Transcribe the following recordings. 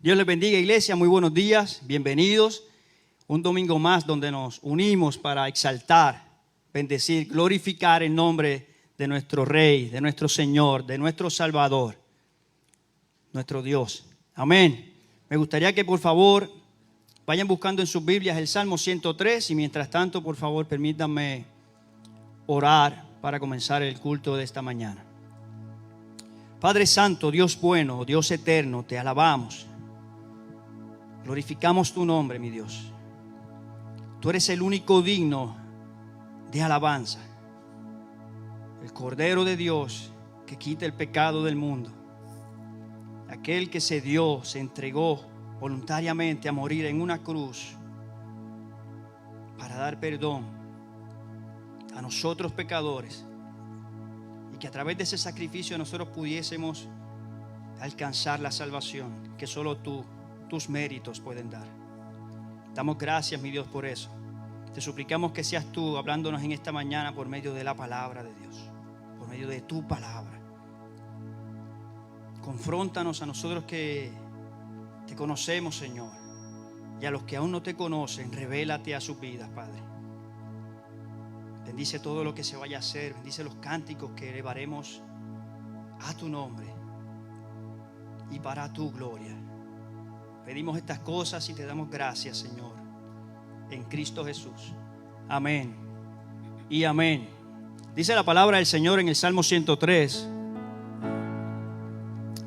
Dios les bendiga, iglesia. Muy buenos días, bienvenidos. Un domingo más donde nos unimos para exaltar, bendecir, glorificar el nombre de nuestro Rey, de nuestro Señor, de nuestro Salvador, nuestro Dios. Amén. Me gustaría que por favor vayan buscando en sus Biblias el Salmo 103 y mientras tanto, por favor, permítanme orar para comenzar el culto de esta mañana. Padre Santo, Dios bueno, Dios eterno, te alabamos. Glorificamos tu nombre, mi Dios. Tú eres el único digno de alabanza. El Cordero de Dios que quita el pecado del mundo. Aquel que se dio, se entregó voluntariamente a morir en una cruz para dar perdón a nosotros pecadores. Y que a través de ese sacrificio nosotros pudiésemos alcanzar la salvación que solo tus méritos pueden dar. Damos gracias, mi Dios, por eso. Te suplicamos que seas tú hablándonos en esta mañana por medio de la palabra de Dios, por medio de tu palabra. Confróntanos a nosotros que te conocemos, Señor, y a los que aún no te conocen, revélate a sus vidas, Padre. Bendice todo lo que se vaya a hacer, bendice los cánticos que elevaremos a tu nombre y para tu gloria. Pedimos estas cosas y te damos gracias, Señor, en Cristo Jesús. Amén y amén. Dice la palabra del Señor en el Salmo 103.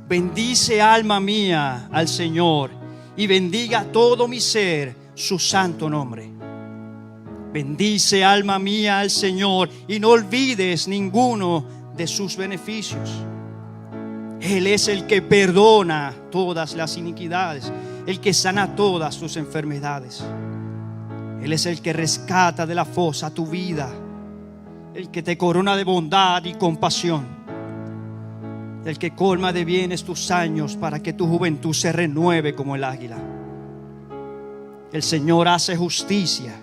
Bendice, alma mía, al Señor, y bendiga todo mi ser su santo nombre. Bendice, alma mía, al Señor, y no olvides ninguno de sus beneficios. Él es el que perdona todas las iniquidades, el que sana todas tus enfermedades. Él es el que rescata de la fosa tu vida, el que te corona de bondad y compasión, el que colma de bienes tus años para que tu juventud se renueve como el águila. El Señor hace justicia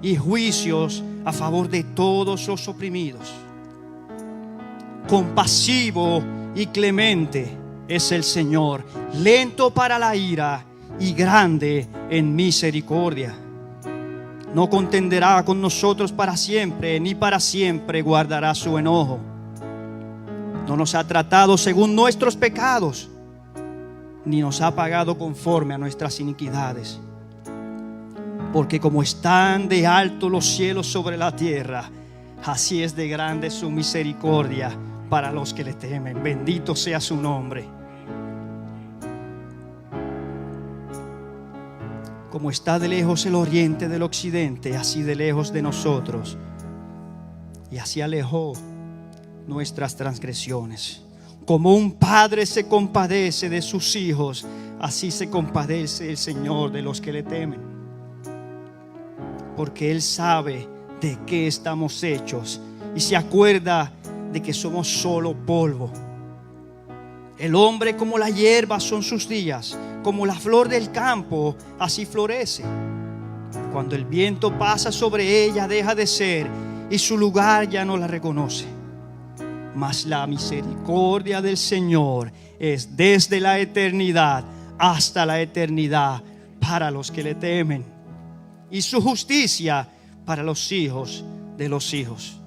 y juicios a favor de todos los oprimidos. Compasivo y clemente es el Señor, lento para la ira y grande en misericordia. No contenderá con nosotros para siempre, ni para siempre guardará su enojo. No nos ha tratado según nuestros pecados, ni nos ha pagado conforme a nuestras iniquidades. Porque como están de alto los cielos sobre la tierra, así es de grande su misericordia para los que le temen. Bendito sea su nombre. Como está de lejos el oriente del occidente, así de lejos de nosotros, y así alejó nuestras transgresiones. Como un padre se compadece de sus hijos, así se compadece el Señor de los que le temen. Porque Él sabe de qué estamos hechos y se acuerda de que somos solo polvo. El hombre como la hierba son sus días, como la flor del campo, así florece. Cuando el viento pasa sobre ella, deja de ser y su lugar ya no la reconoce. Mas la misericordia del Señor es desde la eternidad hasta la eternidad para los que le temen, y su justicia para los hijos de los hijos,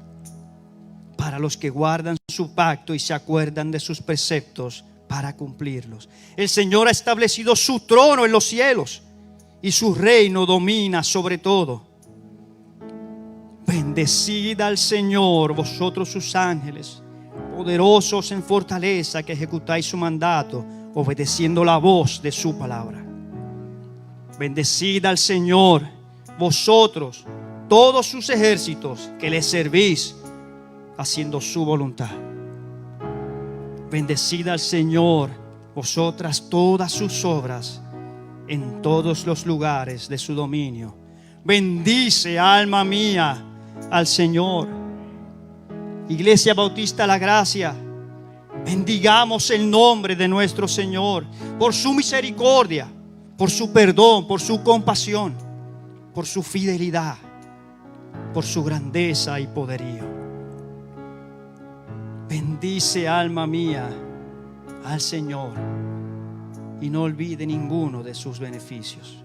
para los que guardan su pacto y se acuerdan de sus preceptos para cumplirlos. El Señor ha establecido su trono en los cielos y su reino domina sobre todo. Bendecid al Señor, vosotros sus ángeles, poderosos en fortaleza, que ejecutáis su mandato, obedeciendo la voz de su palabra. Bendecid al Señor, vosotros, todos sus ejércitos, que le servís, haciendo su voluntad. Bendecid al Señor, vosotras todas sus obras, en todos los lugares de su dominio. Bendice, alma mía, al Señor. Iglesia Bautista La Gracia, bendigamos el nombre de nuestro Señor por su misericordia, por su perdón, por su compasión, por su fidelidad, por su grandeza y poderío. Bendice, alma mía, al Señor. y no olvide ninguno de sus beneficios.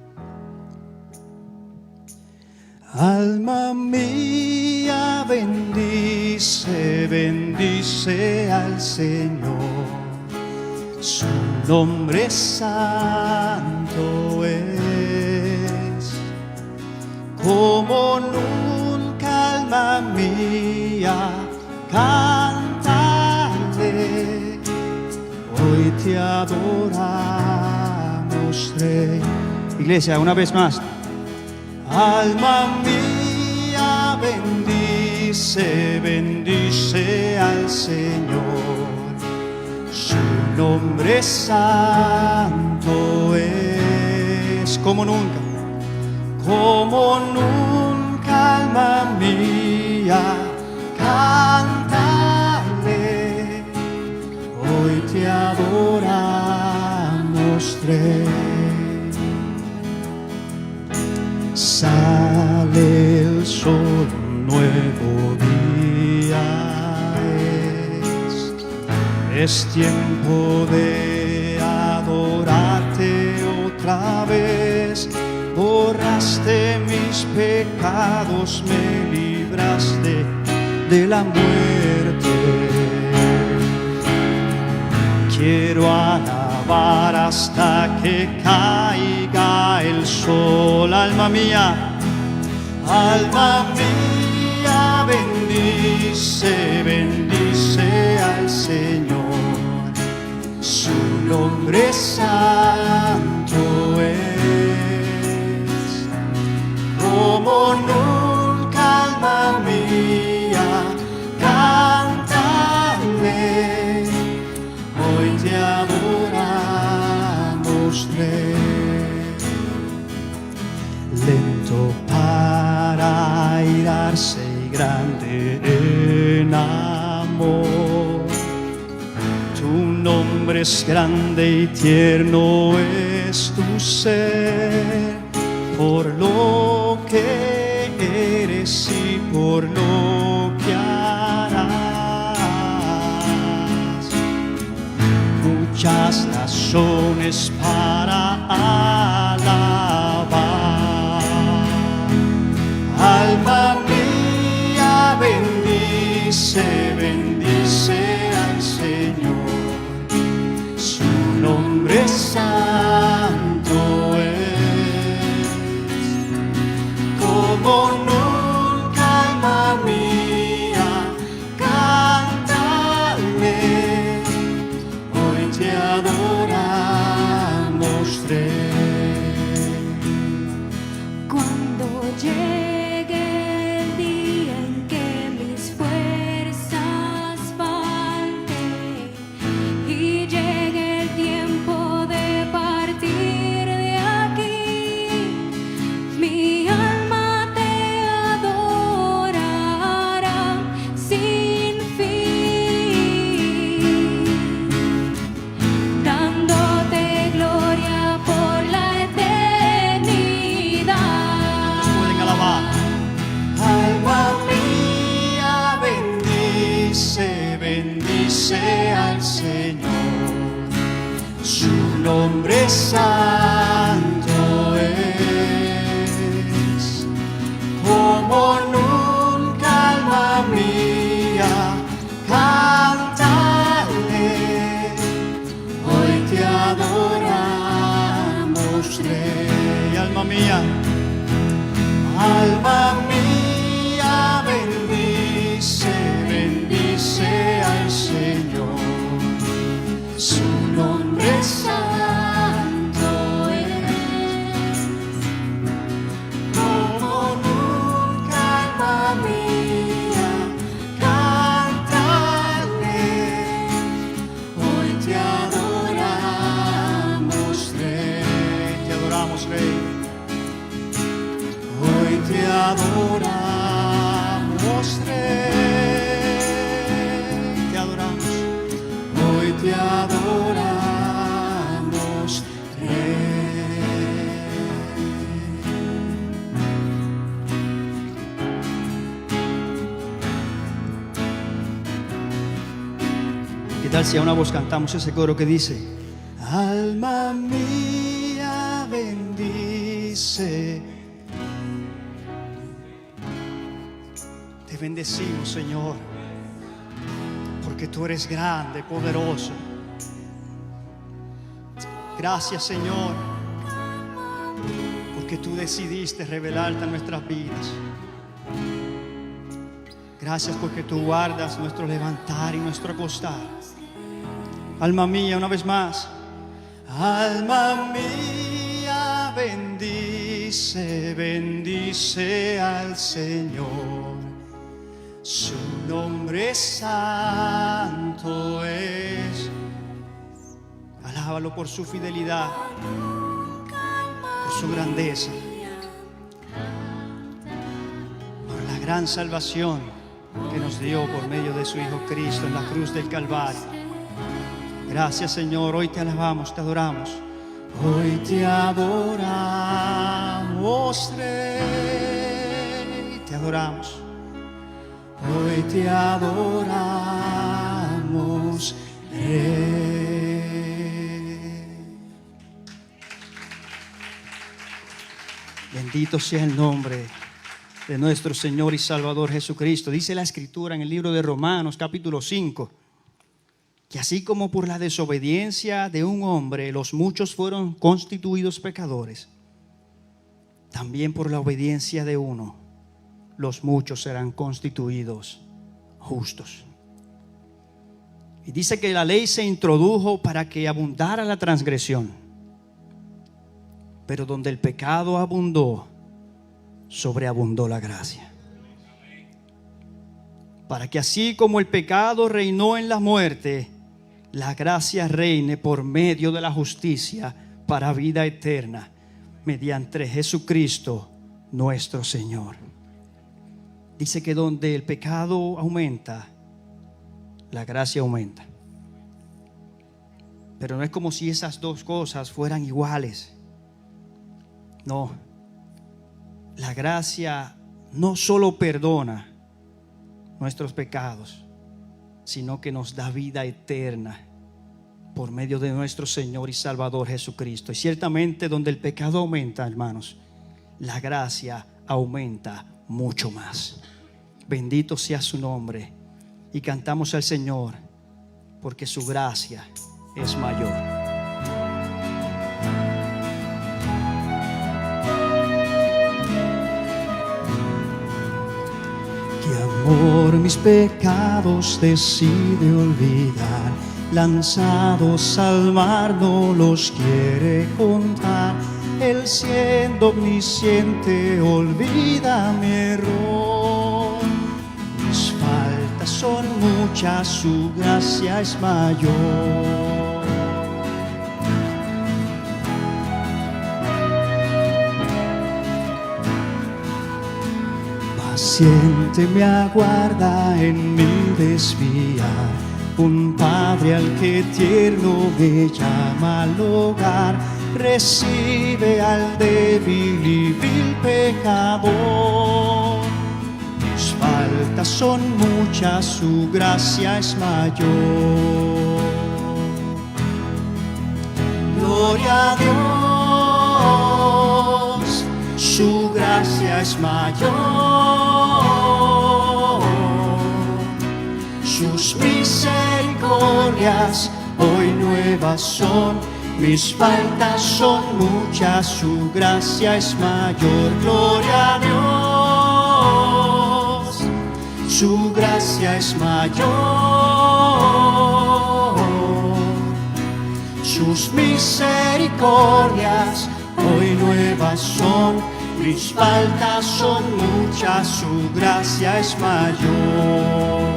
Alma mía, bendice, bendice al Señor. Su nombre santo es. Como nunca, alma mía, cántale. Hoy te adoramos, Rey. Iglesia, una vez más. Alma mía, bendice, bendice al Señor. Su nombre santo es. Como nunca, alma mía, cántale. Hoy te adoramos, Rey. Sale el sol, un nuevo día es tiempo de adorarte otra vez. Borraste mis pecados, me libraste de la muerte. Quiero alabar hasta que caiga el sol. Alma mía, bendice, bendice al Señor. Su nombre santo es. Como nunca, alma mía, cántale. Hoy te adoramos, Rey. Lento para airarse y grande en amor. Tu nombre es grande y tierno es tu ser. Por lo que eres y por lo que harás, muchas razones para alabar. Alma mía, bendice, bendice al Señor. Su nombre santo es. Como nunca, alma mía, cántale. Hoy te adoramos, Rey. Cuando llegue el día en que mis fuerzas falten y llegue el tiempo de partir de aquí, mi alma te adorará sin fin, dándote gloria por la eternidad. Pueden alabar. Alma mía, bendice, bendice al Señor. Su nombre santo es. Como nunca, alma mía, cántale. Hoy te adoramos, Rey. Alma mía, bendice, bendice al Señor. Su nombre santo es. Como nunca, alma mía, cántale. Hoy te adoramos, Rey. Te adoramos, Rey. Hoy te adoramos, Rey. Te adoramos. Hoy te adoramos, Rey. ¿Qué tal si a una voz cantamos ese coro que dice: Alma Alma mía, bendice. Te bendecimos, Señor, porque tú eres grande, poderoso. Gracias, Señor, porque tú decidiste revelarte a nuestras vidas. Gracias porque tú guardas nuestro levantar y nuestro acostar. Alma mía, una vez más. Alma mía, bendice, bendice al Señor. Su nombre santo es. Alábalo por su fidelidad, por su grandeza, por la gran salvación que nos dio por medio de su Hijo Cristo en la cruz del Calvario. Gracias, Señor, hoy te alabamos, te adoramos. Hoy te adoramos, Rey, te adoramos. Hoy te adoramos, Rey. Bendito sea el nombre de nuestro Señor y Salvador Jesucristo. Dice la Escritura en el libro de Romanos capítulo 5, que así como por la desobediencia de un hombre los muchos fueron constituidos pecadores, también por la obediencia de uno los muchos serán constituidos justos. Y dice que la ley se introdujo para que abundara la transgresión, pero donde el pecado abundó, sobreabundó la gracia. Para que así como el pecado reinó en la muerte, la gracia reine por medio de la justicia para vida eterna, mediante Jesucristo nuestro Señor. Dice que donde el pecado aumenta, la gracia aumenta. Pero no es como si esas dos cosas fueran iguales. No, la gracia no solo perdona nuestros pecados, sino que nos da vida eterna por medio de nuestro Señor y Salvador Jesucristo. Y ciertamente donde el pecado aumenta, hermanos, la gracia aumenta mucho más. Bendito sea su nombre. Y cantamos al Señor porque su gracia es mayor. Por mis pecados decide olvidar, lanzados al mar no los quiere contar. Él siendo omnisciente olvida mi error. Mis faltas son muchas, su gracia es mayor. Paciente me aguarda en mi desviar, un padre al que tierno me llama al hogar, recibe al débil y vil pecador. Mis faltas son muchas, su gracia es mayor. Gloria a Dios, su gracia es mayor. Sus misericordias hoy nuevas son. Mis faltas son muchas, su gracia es mayor. Gloria a Dios, su gracia es mayor. Sus misericordias hoy nuevas son. Mis faltas son muchas, su gracia es mayor.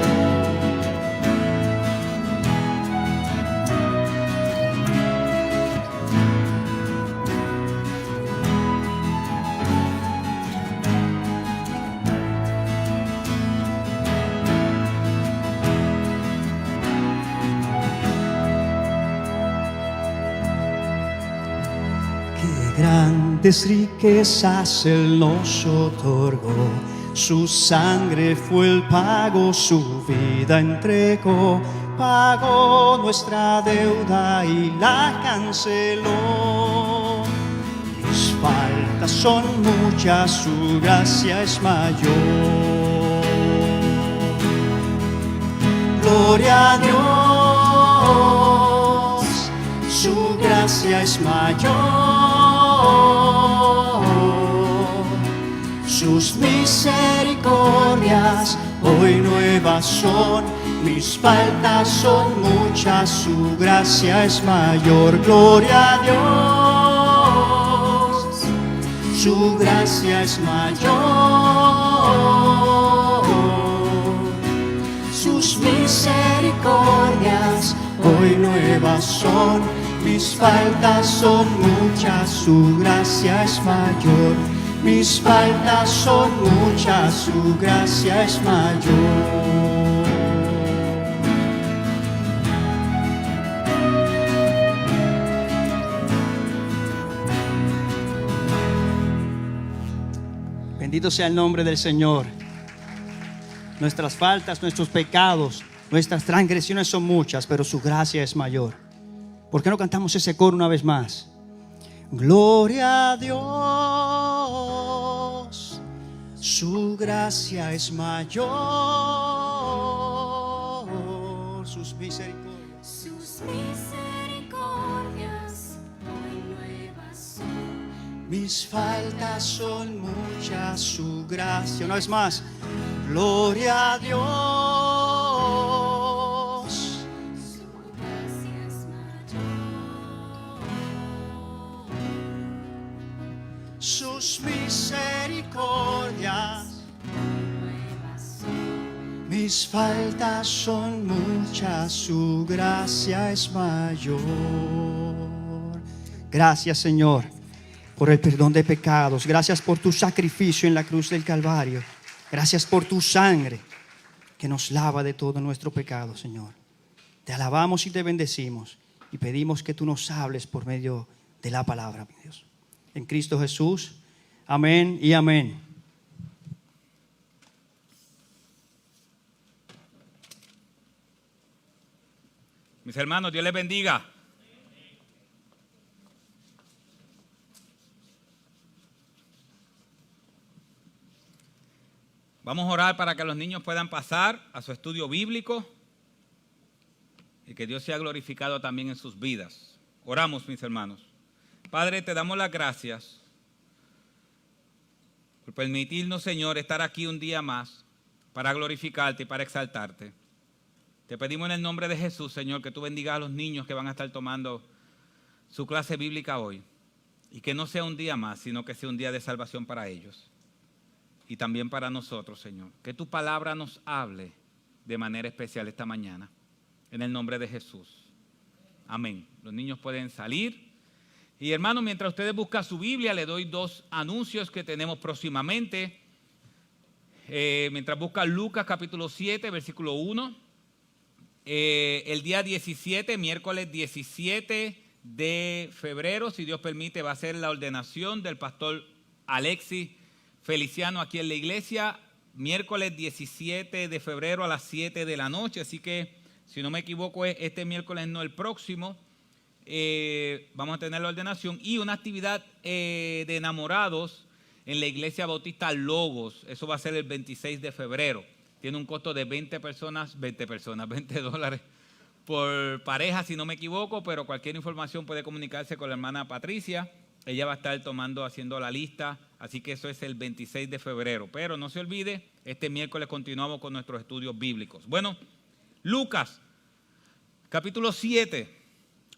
Grandes riquezas Él nos otorgó, su sangre fue el pago, su vida entregó pagó nuestra deuda y la canceló. Mis faltas son muchas, su gracia es mayor. Gloria a Dios, su gracia es mayor. Sus misericordias hoy nuevas son, mis faltas son muchas, su gracia es mayor. Gloria a Dios, su gracia es mayor. Sus misericordias hoy nuevas son, mis faltas son muchas, su gracia es mayor. Mis faltas son muchas, su gracia es mayor. Bendito sea el nombre del Señor. Nuestras faltas, nuestros pecados, nuestras transgresiones son muchas, pero su gracia es mayor. ¿Por qué no cantamos ese coro una vez más? Gloria a Dios, su gracia es mayor, sus misericordias. Sus misericordias hoy nuevas son. Mis faltas son muchas, su gracia. Una vez más, gloria a Dios. Su gracia es mayor. Sus misericordias. Nuevas son. Mis faltas son muchas, su gracia es mayor. Gracias, Señor, por el perdón de pecados. Gracias por tu sacrificio en la cruz del Calvario. Gracias por tu sangre que nos lava de todo nuestro pecado, Señor. Te alabamos y te bendecimos y pedimos que tú nos hables por medio de la palabra, mi Dios. En Cristo Jesús. Amén y amén. Mis hermanos, Dios les bendiga. Vamos a orar para que los niños puedan pasar a su estudio bíblico y que Dios sea glorificado también en sus vidas. Oramos, mis hermanos. Padre, te damos las gracias por permitirnos, Señor, estar aquí un día más para glorificarte y para exaltarte. Te pedimos en el nombre de Jesús, Señor, que tú bendigas a los niños que van a estar tomando su clase bíblica hoy y que no sea un día más, sino que sea un día de salvación para ellos y también para nosotros, Señor. Que tu palabra nos hable de manera especial esta mañana, en el nombre de Jesús. Amén. Los niños pueden salir. Y hermanos, mientras ustedes buscan su Biblia, le doy dos anuncios que tenemos próximamente. Mientras buscan Lucas capítulo 7, versículo 1. El día 17, miércoles 17 de febrero, si Dios permite, va a ser la ordenación del pastor Alexis Feliciano aquí en la iglesia. Miércoles 17 de febrero a las 7 de la noche. Así que, si no me equivoco, es este miércoles, no el próximo. Vamos a tener la ordenación y una actividad de enamorados en la iglesia bautista Logos. Eso va a ser el 26 de febrero. Tiene un costo de 20 dólares por pareja, si no me equivoco, pero cualquier información puede comunicarse con la hermana Patricia. Ella va a estar haciendo la lista, así que eso es el 26 de febrero. Pero no se olvide, este miércoles continuamos con nuestros estudios bíblicos. Bueno, Lucas, capítulo 7.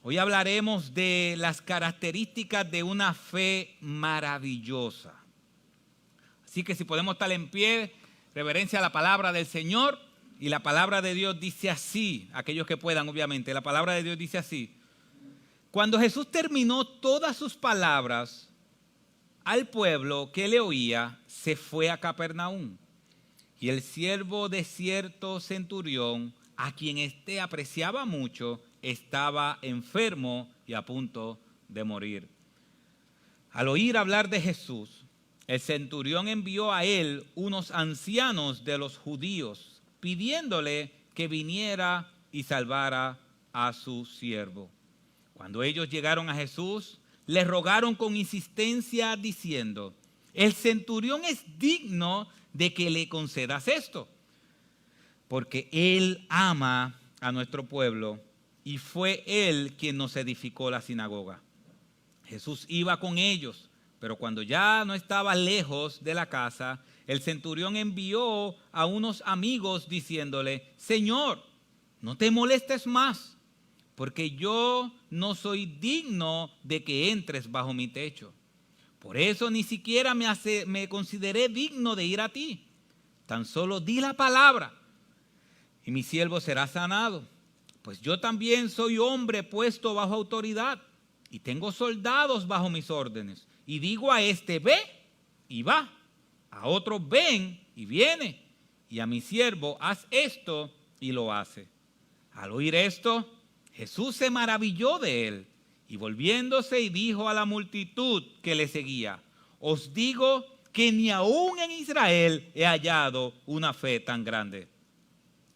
Hoy hablaremos de las características de una fe maravillosa. Así que si podemos estar en pie, reverencia a la palabra del Señor. Y la palabra de Dios dice así, aquellos que puedan obviamente, la palabra de Dios dice así. Cuando Jesús terminó todas sus palabras al pueblo que le oía, se fue a Capernaum. Y el siervo de cierto centurión, a quien éste apreciaba mucho, estaba enfermo y a punto de morir. Al oír hablar de Jesús, el centurión envió a él unos ancianos de los judíos, pidiéndole que viniera y salvara a su siervo. Cuando ellos llegaron a Jesús, le rogaron con insistencia diciendo: el centurión es digno de que le concedas esto, porque él ama a nuestro pueblo y fue él quien nos edificó la sinagoga. Jesús iba con ellos, pero cuando ya no estaba lejos de la casa, el centurión envió a unos amigos diciéndole: Señor, no te molestes más, porque yo no soy digno de que entres bajo mi techo. Por eso ni siquiera me consideré digno de ir a ti. Tan solo di la palabra y mi siervo será sanado. Pues yo también soy hombre puesto bajo autoridad y tengo soldados bajo mis órdenes. Y digo a este: ve, y va. A otro: ven, y viene. Y a mi siervo: haz esto, y lo hace. Al oír esto, Jesús se maravilló de él, y volviéndose y dijo a la multitud que le seguía: os digo que ni aún en Israel he hallado una fe tan grande.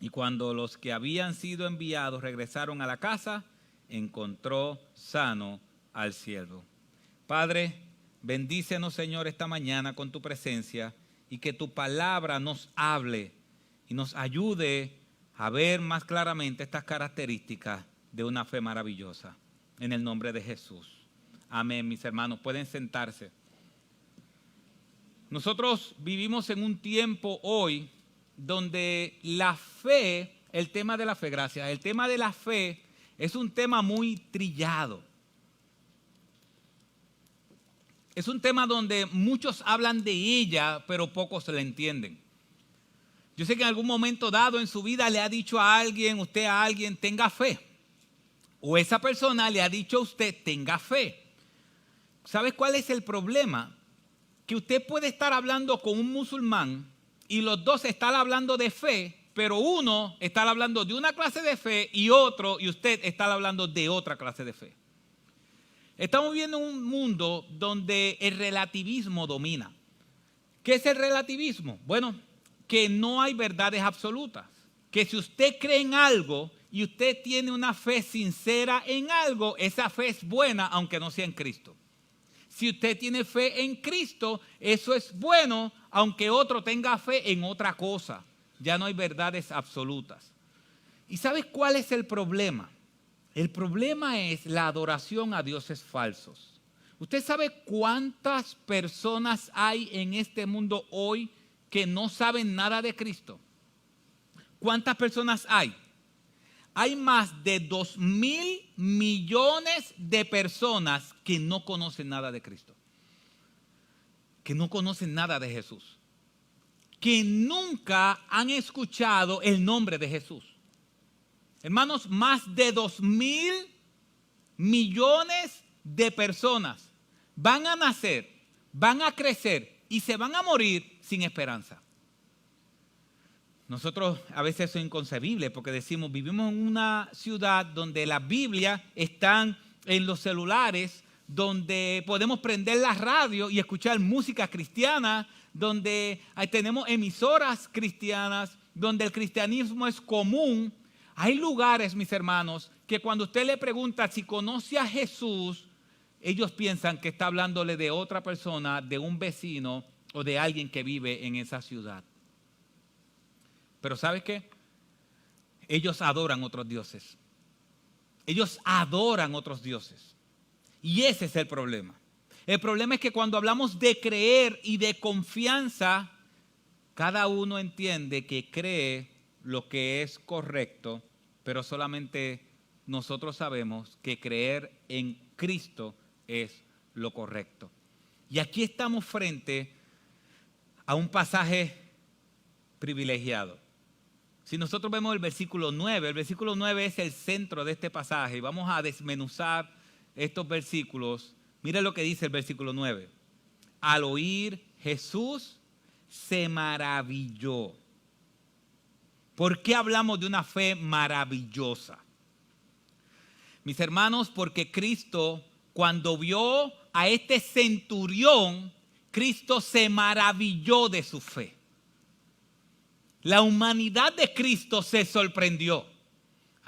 Y cuando los que habían sido enviados regresaron a la casa, encontró sano al siervo. Padre, bendícenos, Señor, esta mañana con tu presencia, y que tu palabra nos hable y nos ayude a ver más claramente estas características de una fe maravillosa. En el nombre de Jesús. Amén, mis hermanos. Pueden sentarse. Nosotros vivimos en un tiempo hoy donde la fe, el tema de la fe, gracias, el tema de la fe es un tema muy trillado. Es un tema donde muchos hablan de ella, pero pocos la entienden. Yo sé que en algún momento dado en su vida le ha dicho a alguien, usted a alguien, tenga fe. O esa persona le ha dicho a usted, tenga fe. ¿Sabes cuál es el problema? Que usted puede estar hablando con un musulmán y los dos están hablando de fe, pero uno está hablando de una clase de fe y usted está hablando de otra clase de fe. Estamos viviendo un mundo donde el relativismo domina. ¿Qué es el relativismo? Bueno, que no hay verdades absolutas. Que si usted cree en algo y usted tiene una fe sincera en algo, esa fe es buena aunque no sea en Cristo. Si usted tiene fe en Cristo, eso es bueno aunque otro tenga fe en otra cosa. Ya no hay verdades absolutas. ¿Y sabes cuál es el problema? El problema es la adoración a dioses falsos. ¿Usted sabe cuántas personas hay en este mundo hoy que no saben nada de Cristo? ¿Cuántas personas hay? Hay más de 2,000 millones de personas que no conocen nada de Cristo. Que no conocen nada de Jesús. Que nunca han escuchado el nombre de Jesús. Hermanos, más de 2,000 millones de personas van a nacer, van a crecer y se van a morir sin esperanza. Nosotros a veces eso es inconcebible porque decimos, vivimos en una ciudad donde la Biblia está en los celulares, donde podemos prender la radio y escuchar música cristiana, donde tenemos emisoras cristianas, donde el cristianismo es común. Hay lugares, mis hermanos, que cuando usted le pregunta si conoce a Jesús, ellos piensan que está hablándole de otra persona, de un vecino o de alguien que vive en esa ciudad. Pero ¿sabes qué? Ellos adoran otros dioses. Ellos adoran otros dioses. Y ese es el problema. El problema es que cuando hablamos de creer y de confianza, cada uno entiende que cree lo que es correcto, pero solamente nosotros sabemos que creer en Cristo es lo correcto. Y aquí estamos frente a un pasaje privilegiado. Si nosotros vemos el versículo 9 es el centro de este pasaje y vamos a desmenuzar estos versículos. Mira lo que dice el versículo 9. Al oír Jesús se maravilló. ¿Por qué hablamos de una fe maravillosa? Mis hermanos, porque Cristo, cuando vio a este centurión, Cristo se maravilló de su fe. La humanidad de Cristo se sorprendió.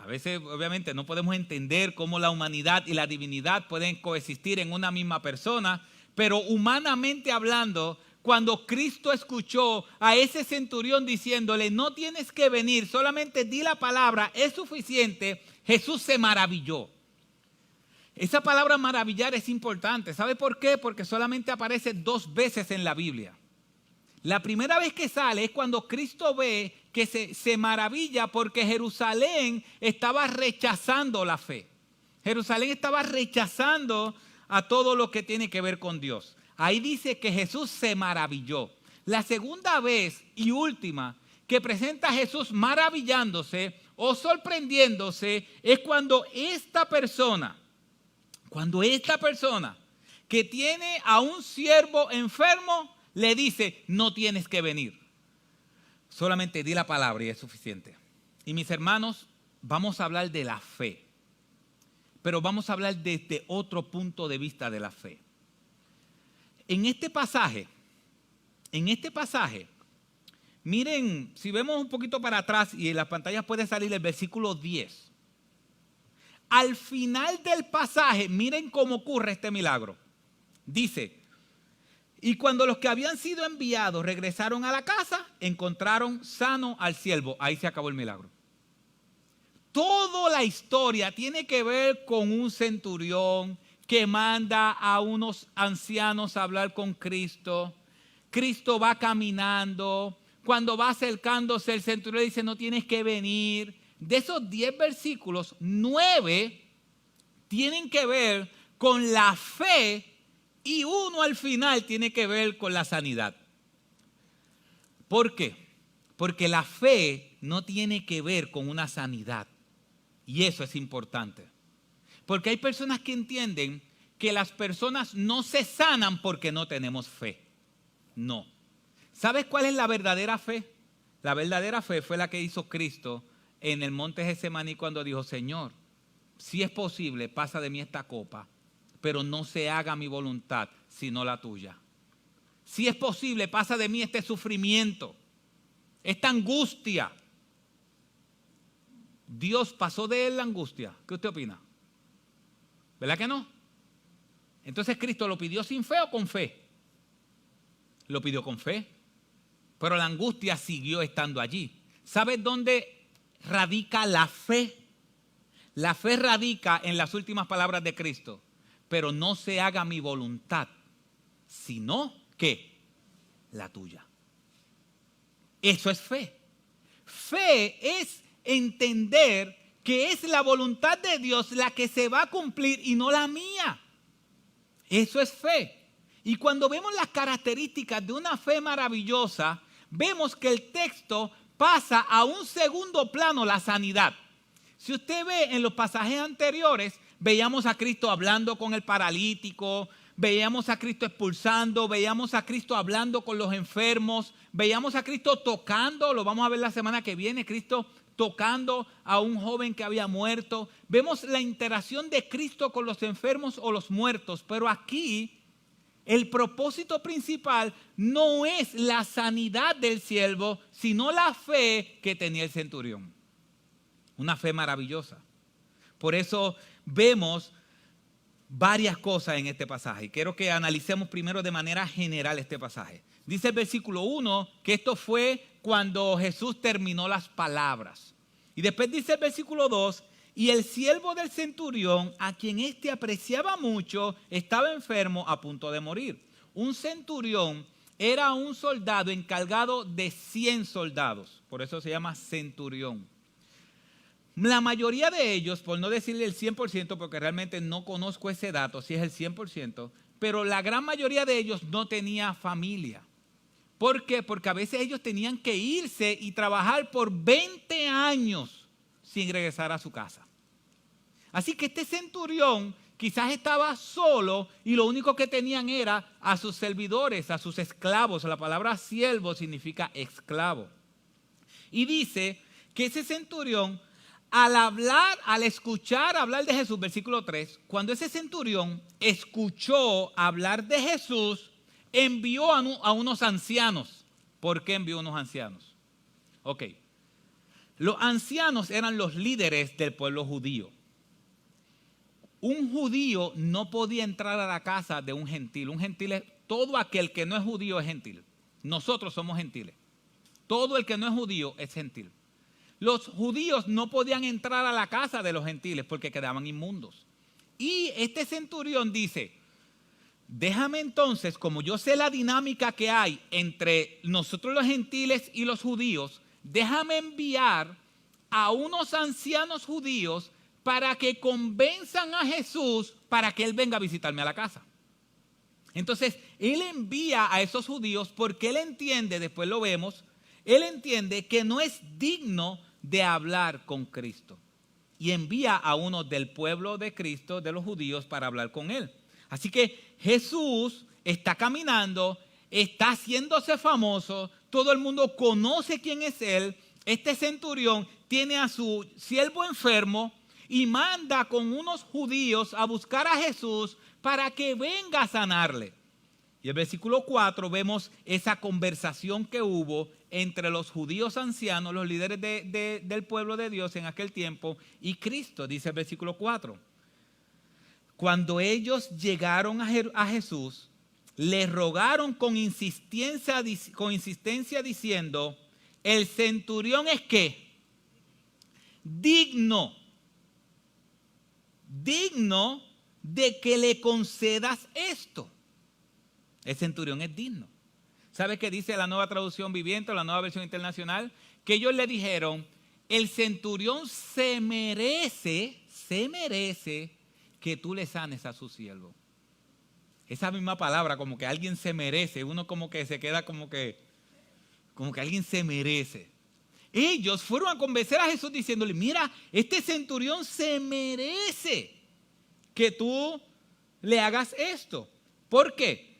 A veces, obviamente, no podemos entender cómo la humanidad y la divinidad pueden coexistir en una misma persona, pero humanamente hablando, cuando Cristo escuchó a ese centurión diciéndole, no tienes que venir, solamente di la palabra, es suficiente, Jesús se maravilló. Esa palabra maravillar es importante. ¿Sabe por qué? Porque solamente aparece 2 veces en la Biblia. La primera vez que sale es cuando Cristo ve que se maravilla porque Jerusalén estaba rechazando la fe. Jerusalén estaba rechazando a todo lo que tiene que ver con Dios. Ahí dice que Jesús se maravilló. La segunda vez y última que presenta a Jesús maravillándose o sorprendiéndose es cuando esta persona que tiene a un siervo enfermo le dice, no tienes que venir. Solamente di la palabra y es suficiente. Y mis hermanos, vamos a hablar de la fe. Pero vamos a hablar desde otro punto de vista de la fe. En este pasaje, miren, si vemos un poquito para atrás y en las pantallas puede salir el versículo 10. Al final del pasaje, miren cómo ocurre este milagro. Dice, y cuando los que habían sido enviados regresaron a la casa, encontraron sano al siervo. Ahí se acabó el milagro. Toda la historia tiene que ver con un centurión que manda a unos ancianos a hablar con Cristo. Cristo va caminando. Cuando va acercándose, el centurión dice, no tienes que venir. De esos 10 versículos, 9 tienen que ver con la fe y uno al final tiene que ver con la sanidad. ¿Por qué? Porque la fe no tiene que ver con una sanidad. Y eso es importante. Porque hay personas que entienden que las personas no se sanan porque no tenemos fe. No. ¿Sabes cuál es la verdadera fe? La verdadera fe fue la que hizo Cristo en el monte Getsemaní cuando dijo, Señor, si es posible, pasa de mí esta copa, pero no se haga mi voluntad, sino la tuya. Si es posible, pasa de mí este sufrimiento, esta angustia. Dios pasó de él la angustia. ¿Qué usted opina? ¿Verdad que no? Entonces Cristo lo pidió sin fe o con fe. Lo pidió con fe, pero la angustia siguió estando allí. ¿Sabes dónde radica la fe? La fe radica en las últimas palabras de Cristo. Pero no se haga mi voluntad, sino que la tuya. Eso es fe. Fe es entender que es la voluntad de Dios la que se va a cumplir y no la mía. Eso es fe. Y cuando vemos las características de una fe maravillosa, vemos que el texto pasa a un segundo plano, la sanidad. Si usted ve en los pasajes anteriores, veíamos a Cristo hablando con el paralítico, veíamos a Cristo expulsando, veíamos a Cristo hablando con los enfermos, veíamos a Cristo tocando, lo vamos a ver la semana que viene, Cristo tocando a un joven que había muerto. Vemos la interacción de Cristo con los enfermos o los muertos, pero aquí el propósito principal no es la sanidad del siervo, sino la fe que tenía el centurión. Una fe maravillosa. Por eso vemos varias cosas en este pasaje. Quiero que analicemos primero de manera general este pasaje. Dice el versículo 1 que esto fue cuando Jesús terminó las palabras. Y después dice el versículo 2, y el siervo del centurión, a quien éste apreciaba mucho, estaba enfermo a punto de morir. Un centurión era un soldado encargado de 100 soldados. Por eso se llama centurión. La mayoría de ellos, por no decirle el 100%, porque realmente no conozco ese dato, si es el 100%, pero la gran mayoría de ellos no tenía familia. ¿Por qué? Porque a veces ellos tenían que irse y trabajar por 20 años sin regresar a su casa. Así que este centurión quizás estaba solo y lo único que tenían era a sus servidores, a sus esclavos. La palabra siervo significa esclavo. Y dice que ese centurión, al escuchar hablar de Jesús, versículo 3, cuando ese centurión escuchó hablar de Jesús, envió a unos ancianos. ¿Por qué envió a unos ancianos? Ok. Los ancianos eran los líderes del pueblo judío. Un judío no podía entrar a la casa de un gentil. Un gentil es todo aquel que no es judío es gentil. Nosotros somos gentiles. Todo el que no es judío es gentil. Los judíos no podían entrar a la casa de los gentiles porque quedaban inmundos. Y este centurión dice, déjame entonces, como yo sé la dinámica que hay entre nosotros los gentiles y los judíos, déjame enviar a unos ancianos judíos para que convenzan a Jesús para que Él venga a visitarme a la casa. Entonces, Él envía a esos judíos porque Él entiende, después lo vemos, Él entiende que no es digno de hablar con Cristo. Y envía a uno del pueblo de Cristo, de los judíos, para hablar con Él. Así que Jesús está caminando, está haciéndose famoso, todo el mundo conoce quién es Él. Este centurión tiene a su siervo enfermo y manda con unos judíos a buscar a Jesús para que venga a sanarle. Y el versículo 4 vemos esa conversación que hubo entre los judíos ancianos, los líderes del pueblo de Dios en aquel tiempo, y Cristo, dice el versículo 4. Cuando ellos llegaron a Jesús, le rogaron con insistencia diciendo, el centurión es ¿qué? Digno de que le concedas esto. El centurión es digno. ¿Sabes qué dice la Nueva Traducción Viviente, la Nueva Versión Internacional? Que ellos le dijeron, el centurión se merece que tú le sanes a su siervo. Esa misma palabra, como que alguien se merece, uno como que se queda como que alguien se merece. Ellos fueron a convencer a Jesús diciéndole, mira, este centurión se merece que tú le hagas esto. ¿Por qué?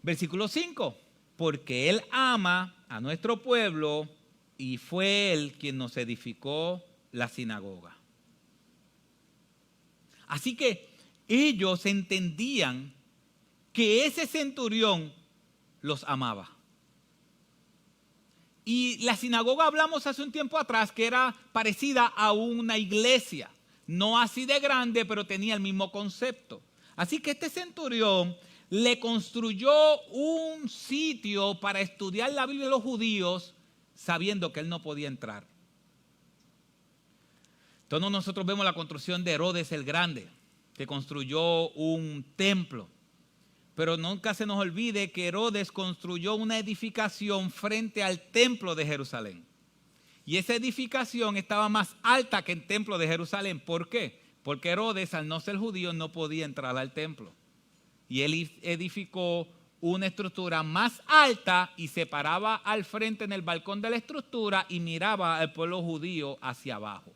Versículo 5, porque Él ama a nuestro pueblo y fue Él quien nos edificó la sinagoga. Así que ellos entendían que ese centurión los amaba. Y la sinagoga hablamos hace un tiempo atrás que era parecida a una iglesia. No así de grande, pero tenía el mismo concepto. Así que este centurión le construyó un sitio para estudiar la Biblia de los judíos sabiendo que él no podía entrar. Entonces nosotros vemos la construcción de Herodes el Grande, que construyó un templo. Pero nunca se nos olvide que Herodes construyó una edificación frente al templo de Jerusalén. Y esa edificación estaba más alta que el templo de Jerusalén. ¿Por qué? Porque Herodes, al no ser judío, no podía entrar al templo. Y él edificó una estructura más alta y se paraba al frente en el balcón de la estructura y miraba al pueblo judío hacia abajo.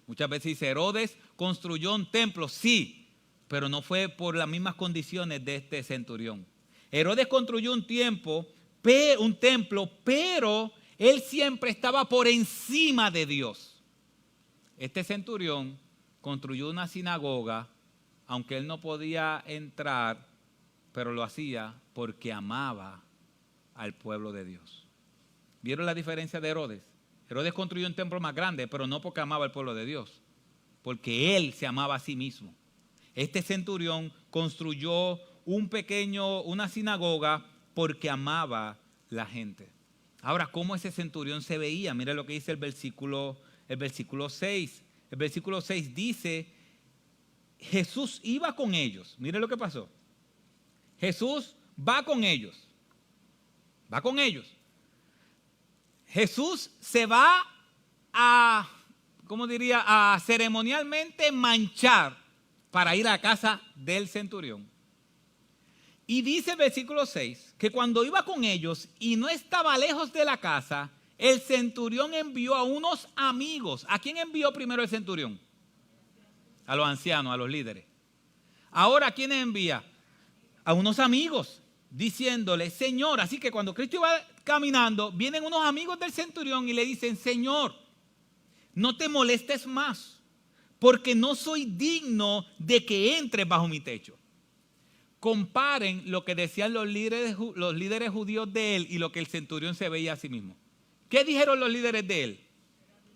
Muchas veces dice, Herodes construyó un templo, sí, pero no fue por las mismas condiciones de este centurión. Herodes construyó un templo, pero él siempre estaba por encima de Dios. Este centurión construyó una sinagoga, aunque él no podía entrar, pero lo hacía porque amaba al pueblo de Dios. ¿Vieron la diferencia de Herodes? Herodes construyó un templo más grande, pero no porque amaba al pueblo de Dios, porque él se amaba a sí mismo. Este centurión construyó una sinagoga porque amaba la gente. Ahora, ¿cómo ese centurión se veía? Mira lo que dice el versículo 6. El versículo 6 dice, Jesús iba con ellos. Mire lo que pasó. Jesús va con ellos. Va con ellos. Jesús se va a ceremonialmente manchar para ir a la casa del centurión. Y dice el versículo 6 que cuando iba con ellos y no estaba lejos de la casa, el centurión envió a unos amigos. ¿A quién envió primero el centurión? A los ancianos, a los líderes. Ahora, ¿a quién envía? A unos amigos, diciéndole, Señor, así que cuando Cristo iba caminando, vienen unos amigos del centurión y le dicen, Señor, no te molestes más, porque no soy digno de que entres bajo mi techo. Comparen lo que decían los líderes judíos de él y lo que el centurión se veía a sí mismo. ¿Qué dijeron los líderes de él?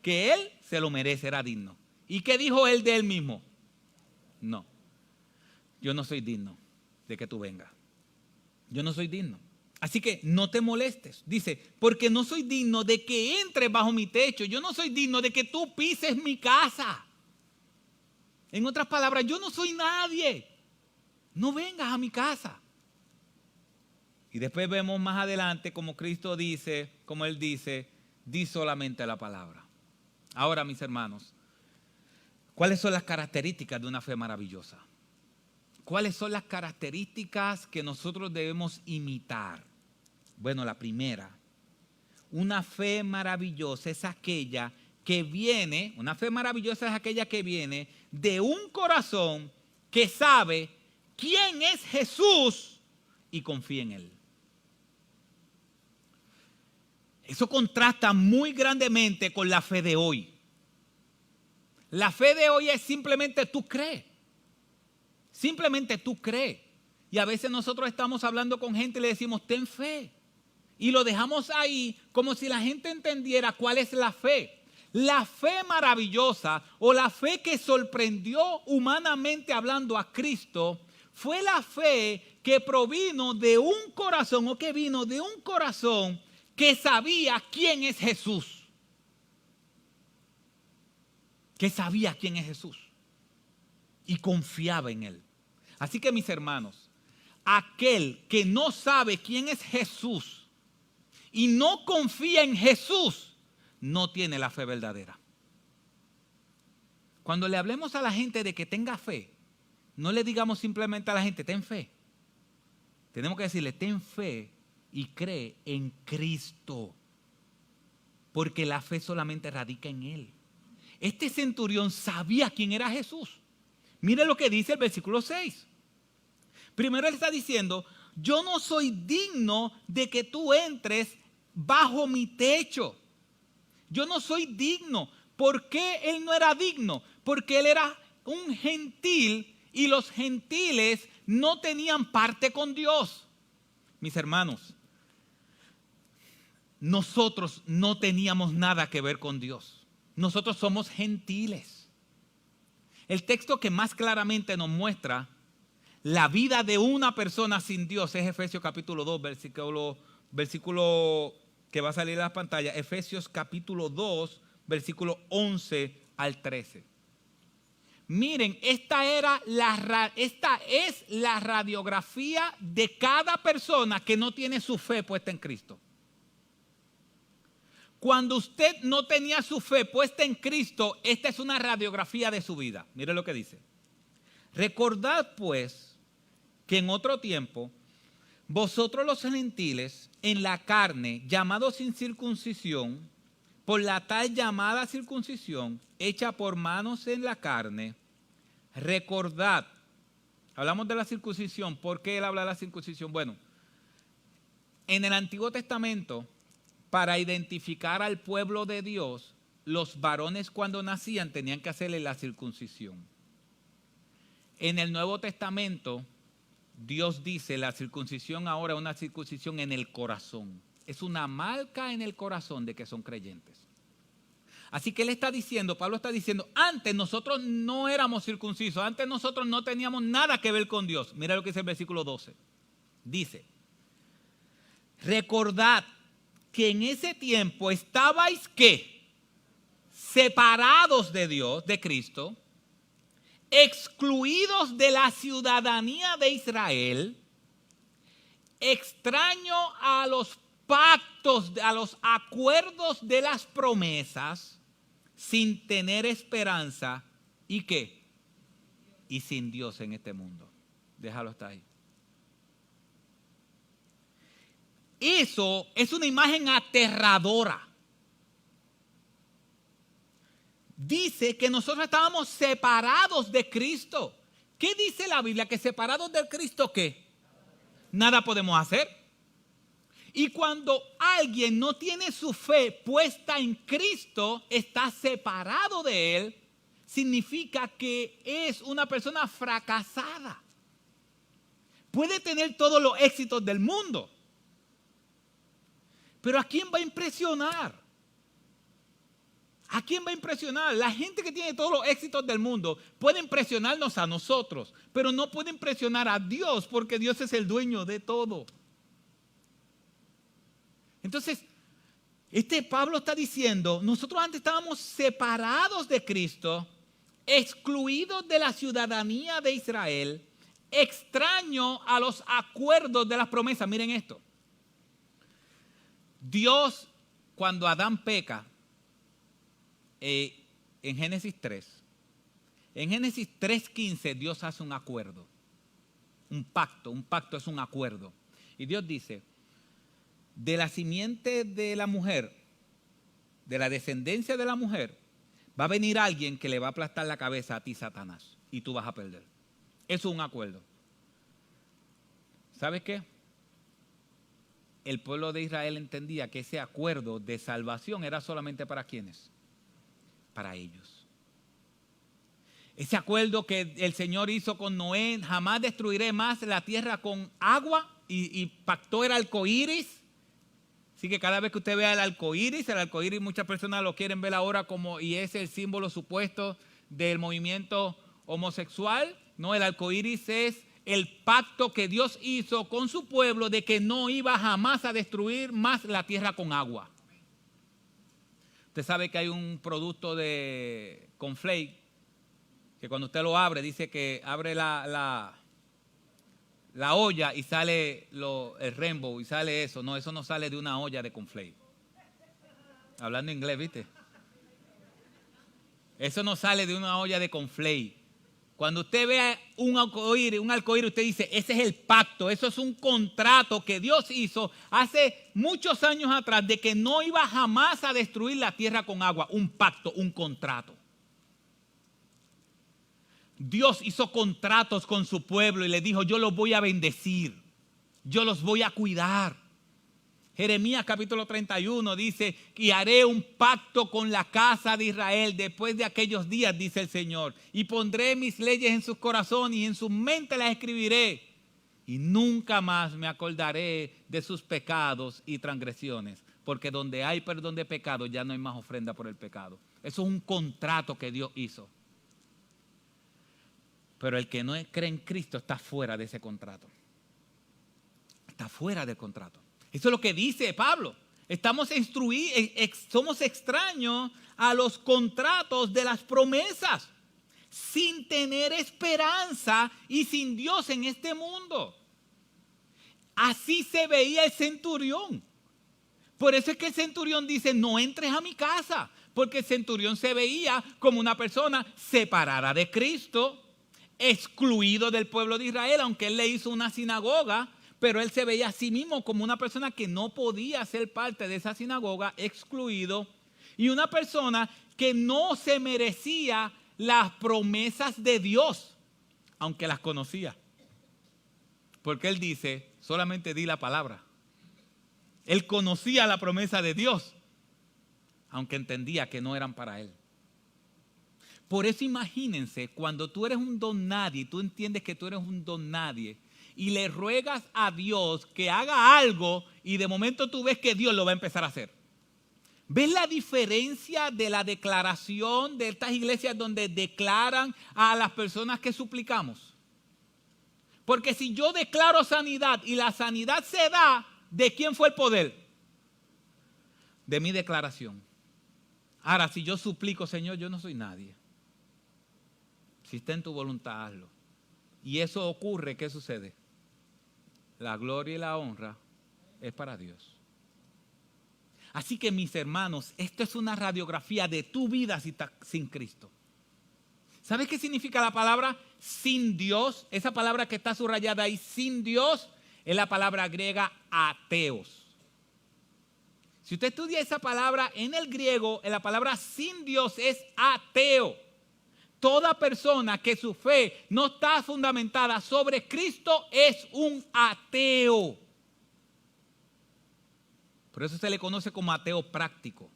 que él se lo merece, era digno. ¿Y qué dijo él de él mismo? No, yo no soy digno de que tú vengas. Yo no soy digno. Así que no te molestes. Dice, porque no soy digno de que entres bajo mi techo. Yo no soy digno de que tú pises mi casa. En otras palabras, yo no soy nadie. No vengas a mi casa. Y después vemos más adelante como Cristo dice, como Él dice, di solamente la palabra. Ahora, mis hermanos, ¿cuáles son las características de una fe maravillosa? ¿Cuáles son las características que nosotros debemos imitar? Bueno, la primera, una fe maravillosa es aquella que viene, una fe maravillosa es aquella que viene de un corazón que sabe quién es Jesús y confía en Él. Eso contrasta muy grandemente con la fe de hoy. La fe de hoy es simplemente tú crees. Simplemente tú crees. Y a veces nosotros estamos hablando con gente y le decimos, ten fe. Y lo dejamos ahí como si la gente entendiera cuál es la fe. La fe maravillosa o la fe que sorprendió humanamente hablando a Cristo fue la fe que provino de un corazón o que vino de un corazón que sabía quién es Jesús. Que sabía quién es Jesús. Y confiaba en Él. Así que mis hermanos, aquel que no sabe quién es Jesús y no confía en Jesús, no tiene la fe verdadera. Cuando le hablemos a la gente de que tenga fe, no le digamos simplemente a la gente, ten fe. Tenemos que decirle, ten fe y cree en Cristo. Porque la fe solamente radica en Él. Este centurión sabía quién era Jesús. Mire lo que dice el versículo 6. Primero él está diciendo, yo no soy digno de que tú entres bajo mi techo. Yo no soy digno. ¿Por qué él no era digno? Porque él era un gentil y los gentiles no tenían parte con Dios. Mis hermanos, nosotros no teníamos nada que ver con Dios. Nosotros somos gentiles. El texto que más claramente nos muestra la vida de una persona sin Dios es Efesios capítulo 2, versículo que va a salir en la pantalla. Efesios capítulo 2, versículo 11 al 13. Miren, esta es la radiografía de cada persona que no tiene su fe puesta en Cristo. Cuando usted no tenía su fe puesta en Cristo, esta es una radiografía de su vida. Mire lo que dice. Recordad pues que en otro tiempo, vosotros los gentiles en la carne, llamados sin circuncisión, por la tal llamada circuncisión, hecha por manos en la carne, recordad. Hablamos de la circuncisión. ¿Por qué él habla de la circuncisión? Bueno, en el Antiguo Testamento, para identificar al pueblo de Dios, los varones cuando nacían tenían que hacerle la circuncisión. En el Nuevo Testamento, Dios dice la circuncisión ahora es una circuncisión en el corazón. Es una marca en el corazón de que son creyentes. Así que él está diciendo, Pablo está diciendo, antes nosotros no éramos circuncisos, antes nosotros no teníamos nada que ver con Dios. Mira lo que dice el versículo 12. Dice, recordad que en ese tiempo estabais ¿qué? Separados de Dios, de Cristo, excluidos de la ciudadanía de Israel, extraño a los pactos, a los acuerdos de las promesas, sin tener esperanza y ¿qué? Y sin Dios en este mundo. Déjalo hasta ahí. Eso es una imagen aterradora. Dice que nosotros estábamos separados de Cristo. ¿Qué dice la Biblia? Que separados de Cristo, ¿qué? Nada podemos hacer. Y cuando alguien no tiene su fe puesta en Cristo, está separado de Él, significa que es una persona fracasada. Puede tener todos los éxitos del mundo, pero ¿a quién va a impresionar? ¿A quién va a impresionar? La gente que tiene todos los éxitos del mundo puede impresionarnos a nosotros, pero no puede impresionar a Dios porque Dios es el dueño de todo. Entonces, Pablo está diciendo, nosotros antes estábamos separados de Cristo, excluidos de la ciudadanía de Israel, extraños a los acuerdos de las promesas. Miren esto. Dios, cuando Adán peca, en Génesis 3, en Génesis 3:15 Dios hace un acuerdo, un pacto es un acuerdo. Y Dios dice, de la simiente de la mujer, de la descendencia de la mujer, va a venir alguien que le va a aplastar la cabeza a ti, Satanás, y tú vas a perder. Eso es un acuerdo. ¿Sabes qué? El pueblo de Israel entendía que ese acuerdo de salvación era solamente para ¿quiénes? Para ellos. Ese acuerdo que el Señor hizo con Noé, jamás destruiré más la tierra con agua, y pactó el arco iris. Así que cada vez que usted vea el arco iris muchas personas lo quieren ver ahora como, y es el símbolo supuesto del movimiento homosexual. No, el arco iris es el pacto que Dios hizo con su pueblo de que no iba jamás a destruir más la tierra con agua. Usted sabe que hay un producto de Conflake que cuando usted lo abre, dice que abre la olla y sale el rainbow y sale eso. No, eso no sale de una olla de Conflake. Hablando inglés, ¿viste? Eso no sale de una olla de Conflake. Cuando usted vea un arcoíris, usted dice, ese es el pacto, eso es un contrato que Dios hizo hace muchos años atrás de que no iba jamás a destruir la tierra con agua. Un pacto, un contrato. Dios hizo contratos con su pueblo y le dijo, yo los voy a bendecir, yo los voy a cuidar. Jeremías capítulo 31 dice, y haré un pacto con la casa de Israel después de aquellos días, dice el Señor, y pondré mis leyes en sus corazones y en su mente las escribiré, y nunca más me acordaré de sus pecados y transgresiones, porque donde hay perdón de pecado ya no hay más ofrenda por el pecado. Eso es un contrato que Dios hizo. Pero el que no cree en Cristo está fuera de ese contrato. Está fuera del contrato. Eso es lo que dice Pablo. Somos extraños a los contratos de las promesas, sin tener esperanza y sin Dios en este mundo. Así se veía el centurión. Por eso es que el centurión dice, no entres a mi casa, porque el centurión se veía como una persona separada de Cristo, excluido del pueblo de Israel, aunque él le hizo una sinagoga. Pero él se veía a sí mismo como una persona que no podía ser parte de esa sinagoga, excluido, y una persona que no se merecía las promesas de Dios, aunque las conocía. Porque él dice, solamente di la palabra. Él conocía la promesa de Dios, aunque entendía que no eran para él. Por eso imagínense, cuando tú eres un don nadie, tú entiendes que tú eres un don nadie, y le ruegas a Dios que haga algo y de momento tú ves que Dios lo va a empezar a hacer. ¿Ves la diferencia de la declaración de estas iglesias donde declaran a las personas que suplicamos? Porque si yo declaro sanidad y la sanidad se da, ¿de quién fue el poder? De mi declaración. Ahora, si yo suplico, Señor, yo no soy nadie. Si está en tu voluntad, hazlo. Y eso ocurre, ¿qué sucede? La gloria y la honra es para Dios. Así que mis hermanos, esto es una radiografía de tu vida si estás sin Cristo. ¿Sabes qué significa la palabra sin Dios? Esa palabra que está subrayada ahí, sin Dios, es la palabra griega ateos. Si usted estudia esa palabra en el griego, la palabra sin Dios es ateo. Toda persona que su fe no está fundamentada sobre Cristo es un ateo. Por eso se le conoce como ateo práctico.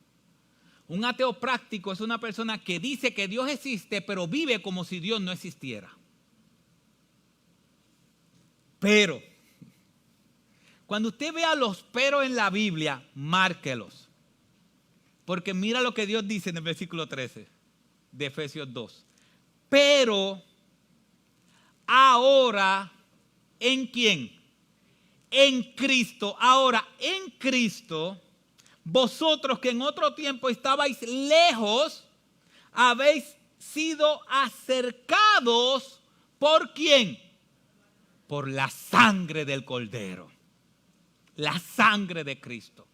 Un ateo práctico es una persona que dice que Dios existe, pero vive como si Dios no existiera. Pero, cuando usted vea los pero en la Biblia, márquelos. Porque mira lo que Dios dice en el versículo 13 de Efesios 2. Pero ahora, ¿en quién? En Cristo. Ahora, en Cristo, vosotros que en otro tiempo estabais lejos, habéis sido acercados ¿por quién? Por la sangre del Cordero. La sangre de Cristo.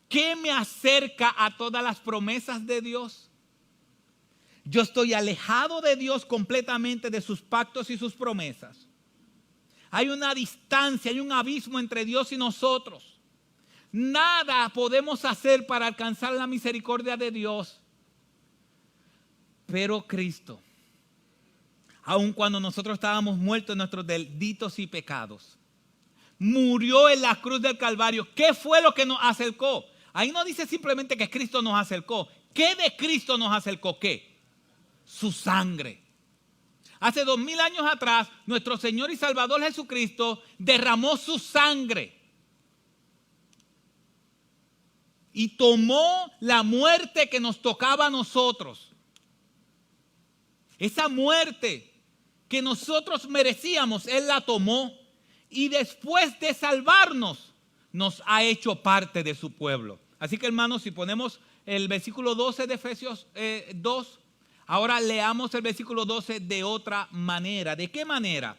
¿Qué me acerca a todas las promesas de Dios? Yo estoy alejado de Dios completamente, de sus pactos y sus promesas. Hay una distancia, hay un abismo entre Dios y nosotros. Nada podemos hacer para alcanzar la misericordia de Dios. Pero Cristo, aun cuando nosotros estábamos muertos en nuestros delitos y pecados, murió en la cruz del Calvario. ¿Qué fue lo que nos acercó? Ahí no dice simplemente que Cristo nos acercó. ¿Qué de Cristo nos acercó? ¿Qué? Su sangre. Hace 2000 años atrás, nuestro Señor y Salvador Jesucristo derramó su sangre y tomó la muerte que nos tocaba a nosotros. Esa muerte que nosotros merecíamos, Él la tomó y después de salvarnos, nos ha hecho parte de su pueblo. Así que, hermanos, si ponemos el versículo 12 de Efesios 2, ahora leamos el versículo 12 de otra manera. ¿De qué manera?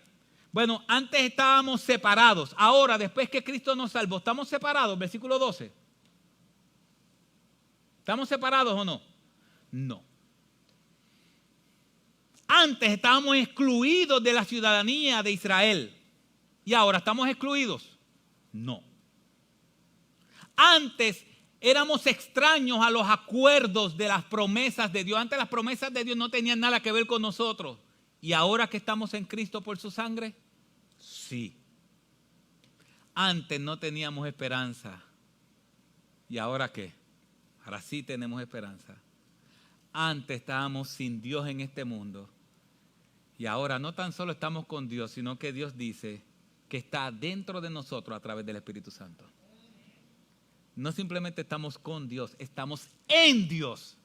Bueno, antes estábamos separados. Ahora, después que Cristo nos salvó, ¿estamos separados? Versículo 12. ¿Estamos separados o no? No. Antes estábamos excluidos de la ciudadanía de Israel. ¿Y ahora estamos excluidos? No. Antes éramos extraños a los acuerdos de las promesas de Dios. Antes las promesas de Dios no tenían nada que ver con nosotros. ¿Y ahora que estamos en Cristo por su sangre? Sí. Antes no teníamos esperanza. ¿Y ahora qué? Ahora sí tenemos esperanza. Antes estábamos sin Dios en este mundo. Y ahora no tan solo estamos con Dios, sino que Dios dice que está dentro de nosotros a través del Espíritu Santo. No simplemente estamos con Dios, estamos en Dios.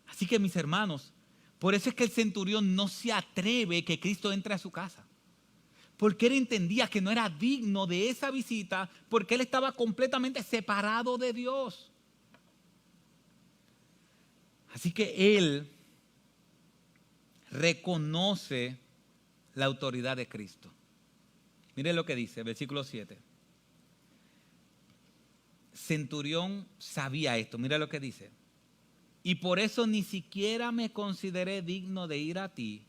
Así que, mis hermanos, por eso es que el centurión no se atreve que Cristo entre a su casa. Porque él entendía que no era digno de esa visita, porque él estaba completamente separado de Dios. Así que él reconoce la autoridad de Cristo. Mire lo que dice, versículo 7. Centurión sabía esto, mira lo que dice. Y por eso ni siquiera me consideré digno de ir a ti.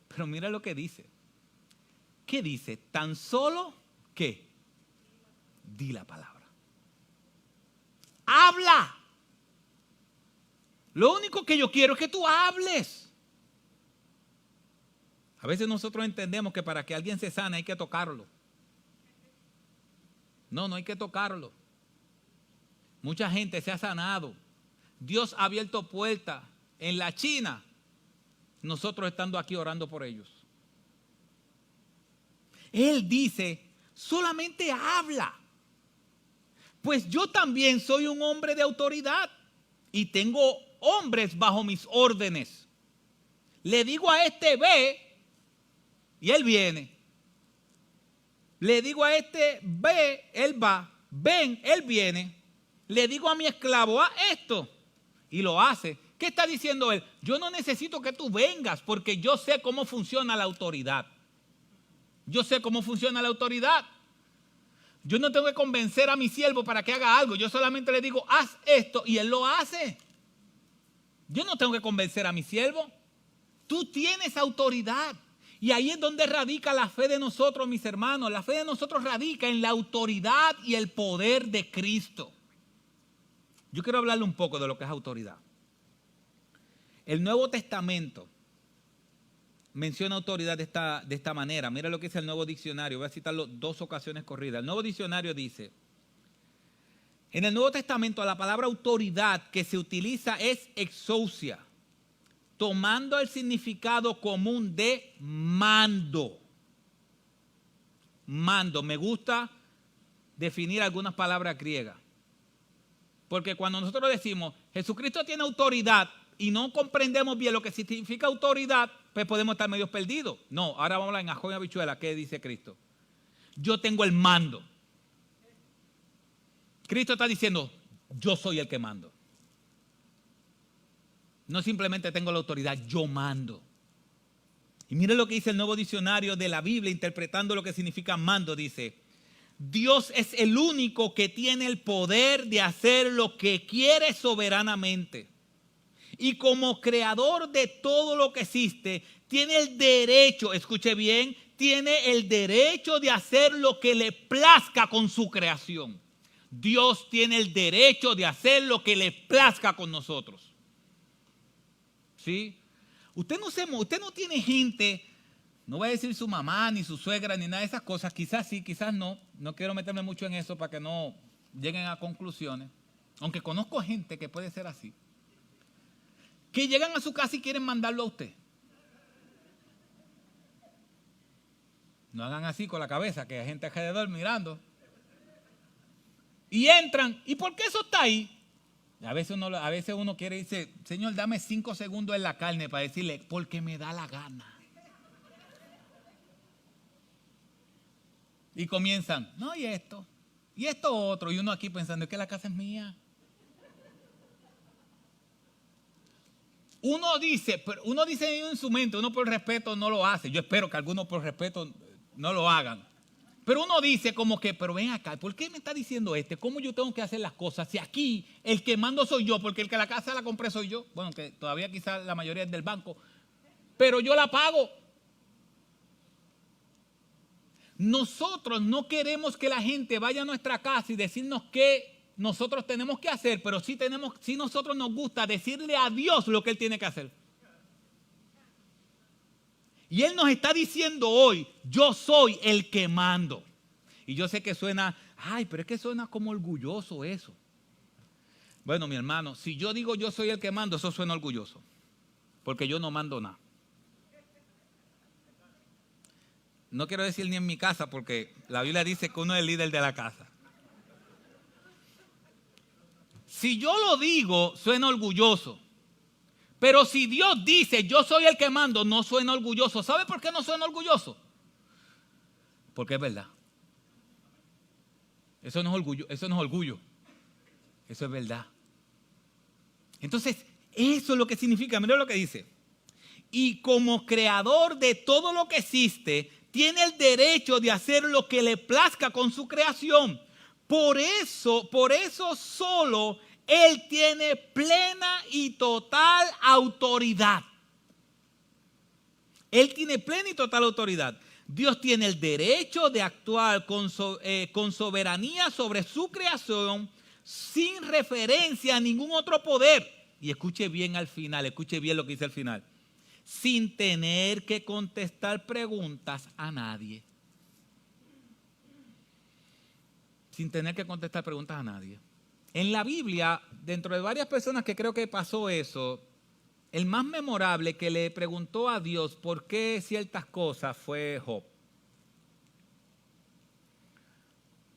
Pero mira lo que dice. ¿Qué dice? Tan solo que di la palabra. Habla. Lo único que yo quiero es que tú hables. A veces nosotros entendemos que para que alguien se sane hay que tocarlo. No, no hay que tocarlo. Mucha gente se ha sanado. Dios ha abierto puertas en la China. Nosotros estando aquí orando por ellos. Él dice, solamente habla. Pues yo también soy un hombre de autoridad y tengo hombres bajo mis órdenes. Le digo a este ve y él viene. Le digo a este ve, él va. Ven, él viene. Le digo a mi esclavo, haz esto, y lo hace. ¿Qué está diciendo él? Yo no necesito que tú vengas porque yo sé cómo funciona la autoridad. Yo sé cómo funciona la autoridad. Yo no tengo que convencer a mi siervo para que haga algo. Yo solamente le digo, haz esto, y él lo hace. Yo no tengo que convencer a mi siervo. Tú tienes autoridad. Y ahí es donde radica la fe de nosotros, mis hermanos. La fe de nosotros radica en la autoridad y el poder de Cristo. Yo quiero hablarle un poco de lo que es autoridad. El Nuevo Testamento menciona autoridad de esta manera. Mira lo que dice el Nuevo Diccionario. Voy a citarlo 2 ocasiones corridas. El Nuevo Diccionario dice, en el Nuevo Testamento la palabra autoridad que se utiliza es exousia, tomando el significado común de mando. Mando. Me gusta definir algunas palabras griegas. Porque cuando nosotros decimos Jesucristo tiene autoridad y no comprendemos bien lo que significa autoridad, pues podemos estar medio perdidos. No, ahora vamos a hablar en ajo y habichuela. ¿Qué dice Cristo? Yo tengo el mando. Cristo está diciendo, yo soy el que mando. No simplemente tengo la autoridad, yo mando. Y mire lo que dice el Nuevo Diccionario de la Biblia, interpretando lo que significa mando. Dice, Dios es el único que tiene el poder de hacer lo que quiere soberanamente. Y como creador de todo lo que existe, tiene el derecho, escuche bien, tiene el derecho de hacer lo que le plazca con su creación. Dios tiene el derecho de hacer lo que le plazca con nosotros. ¿Sí? Usted no tiene gente, no voy a decir su mamá, ni su suegra, ni nada de esas cosas, quizás sí, quizás no. No quiero meterme mucho en eso para que no lleguen a conclusiones. Aunque conozco gente que puede ser así. Que llegan a su casa y quieren mandarlo a usted. No hagan así con la cabeza, que hay gente alrededor mirando. Y entran. ¿Y por qué eso está ahí? A veces uno quiere decir, Señor, dame 5 segundos en la carne para decirle, porque me da la gana. Y comienzan, no, y esto otro. Y uno aquí pensando, es que la casa es mía. Uno dice en su mente, uno por respeto no lo hace. Yo espero que algunos por respeto no lo hagan. Pero uno dice como que, pero ven acá, ¿por qué me está diciendo ¿Cómo yo tengo que hacer las cosas? Si aquí el que mando soy yo, porque el que la casa la compré soy yo. Bueno, que todavía quizás la mayoría es del banco. Pero yo la pago. Nosotros no queremos que la gente vaya a nuestra casa y decirnos qué nosotros tenemos que hacer, pero sí nosotros nos gusta decirle a Dios lo que Él tiene que hacer. Y Él nos está diciendo hoy, yo soy el que mando. Y yo sé que suena, pero es que suena como orgulloso eso. Bueno, mi hermano, si yo digo yo soy el que mando, eso suena orgulloso. Porque yo no mando nada. No quiero decir ni en mi casa, porque la Biblia dice que uno es el líder de la casa. Si yo lo digo, suena orgulloso. Pero si Dios dice, yo soy el que mando, no suena orgulloso. ¿Sabe por qué no suena orgulloso? Porque es verdad. Eso no es orgullo. Eso es verdad. Entonces, eso es lo que significa. Mira lo que dice. Y como creador de todo lo que existe, tiene el derecho de hacer lo que le plazca con su creación. Por eso solo Él tiene plena y total autoridad. Él tiene plena y total autoridad. Dios tiene el derecho de actuar con soberanía sobre su creación sin referencia a ningún otro poder. Y escuche bien al final, escuche bien lo que dice al final. Sin tener que contestar preguntas a nadie. Sin tener que contestar preguntas a nadie. En la Biblia, dentro de varias personas que creo que pasó eso, el más memorable que le preguntó a Dios por qué ciertas cosas fue Job.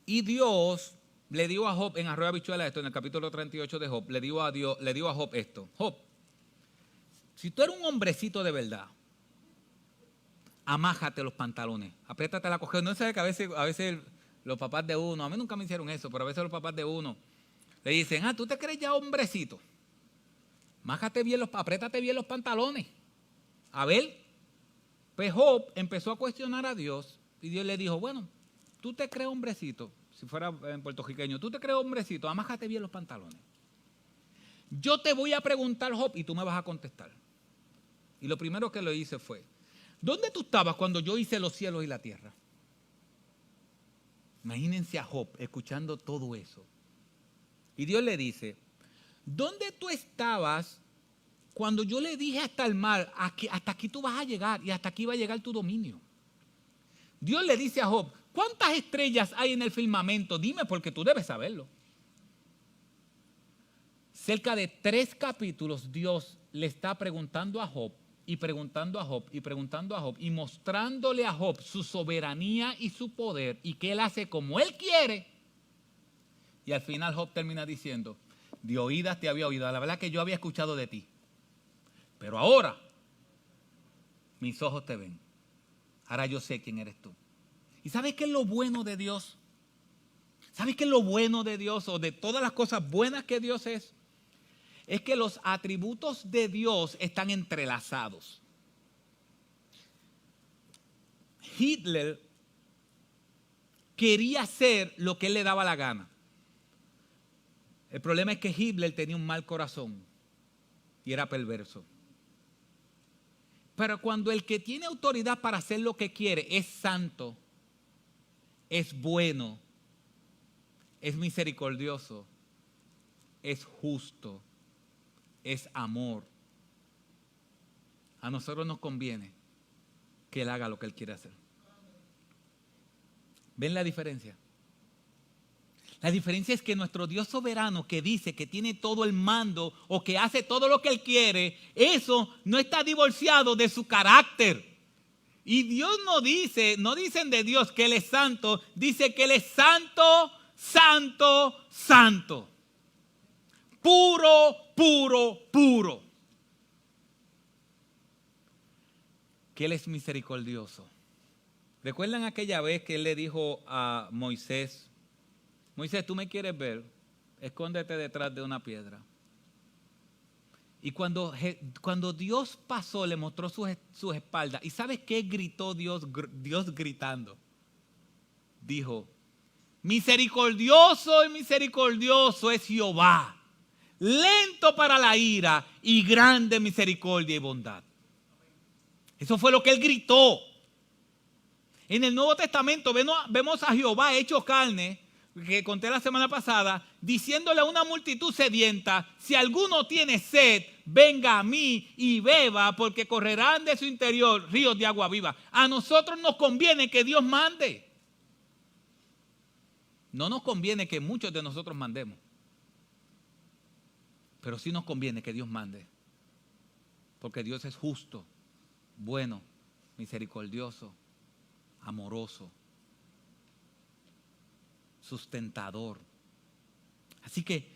Y Dios le dio a Job, en Arroyo de Habichuela esto, en el capítulo 38 de Job, le dio a Job esto. Job, si tú eres un hombrecito de verdad, amájate los pantalones, apriétate la cojera. No sé que a veces los papás de uno, a mí nunca me hicieron eso, pero a veces los papás de uno le dicen, ¿tú te crees ya hombrecito? Apriétate bien los pantalones. A ver, pues Job empezó a cuestionar a Dios y Dios le dijo, bueno, tú te crees hombrecito, si fuera en puertorriqueño, tú te crees hombrecito, amájate bien los pantalones. Yo te voy a preguntar, Job, y tú me vas a contestar. Y lo primero que le hice fue, ¿dónde tú estabas cuando yo hice los cielos y la tierra? Imagínense a Job escuchando todo eso. Y Dios le dice, ¿dónde tú estabas cuando yo le dije hasta el mar, hasta aquí tú vas a llegar y hasta aquí va a llegar tu dominio? Dios le dice a Job, ¿cuántas estrellas hay en el firmamento? Dime porque tú debes saberlo. Cerca de 3 capítulos Dios le está preguntando a Job y preguntando a Job y preguntando a Job y mostrándole a Job su soberanía y su poder y que él hace como él quiere. Y al final Job termina diciendo, De oídas te había oído. La verdad que yo había escuchado de ti. Pero ahora mis ojos te ven. Ahora yo sé quién eres tú. ¿Y sabes qué es lo bueno de Dios? ¿Sabes qué es lo bueno de Dios o de todas las cosas buenas que Dios es? Es que los atributos de Dios están entrelazados. Hitler quería hacer lo que él le daba la gana. El problema es que Hitler tenía un mal corazón y era perverso. Pero cuando el que tiene autoridad para hacer lo que quiere es santo, es bueno, es misericordioso, es justo, es amor, a nosotros nos conviene que él haga lo que él quiere hacer. ¿Ven la diferencia? La diferencia es que nuestro Dios soberano, que dice que tiene todo el mando o que hace todo lo que él quiere, eso no está divorciado de su carácter. Y Dios no dicen de Dios que él es santo, dice que él es santo, santo, santo. Puro, puro, puro. Que él es misericordioso. ¿Recuerdan aquella vez que él le dijo a Moisés: Moisés, tú me quieres ver, escóndete detrás de una piedra? Y cuando Dios pasó, le mostró sus espaldas. ¿Y sabes qué gritó Dios gritando? Dijo: misericordioso y misericordioso es Jehová, lento para la ira y grande misericordia y bondad. Eso fue lo que él gritó. En el Nuevo Testamento vemos a Jehová hecho carne, que conté la semana pasada, diciéndole a una multitud sedienta: si alguno tiene sed, venga a mí y beba, porque correrán de su interior ríos de agua viva. A nosotros nos conviene que Dios mande. No nos conviene que muchos de nosotros mandemos, pero sí nos conviene que Dios mande, porque Dios es justo, bueno, misericordioso, amoroso, sustentador. Así que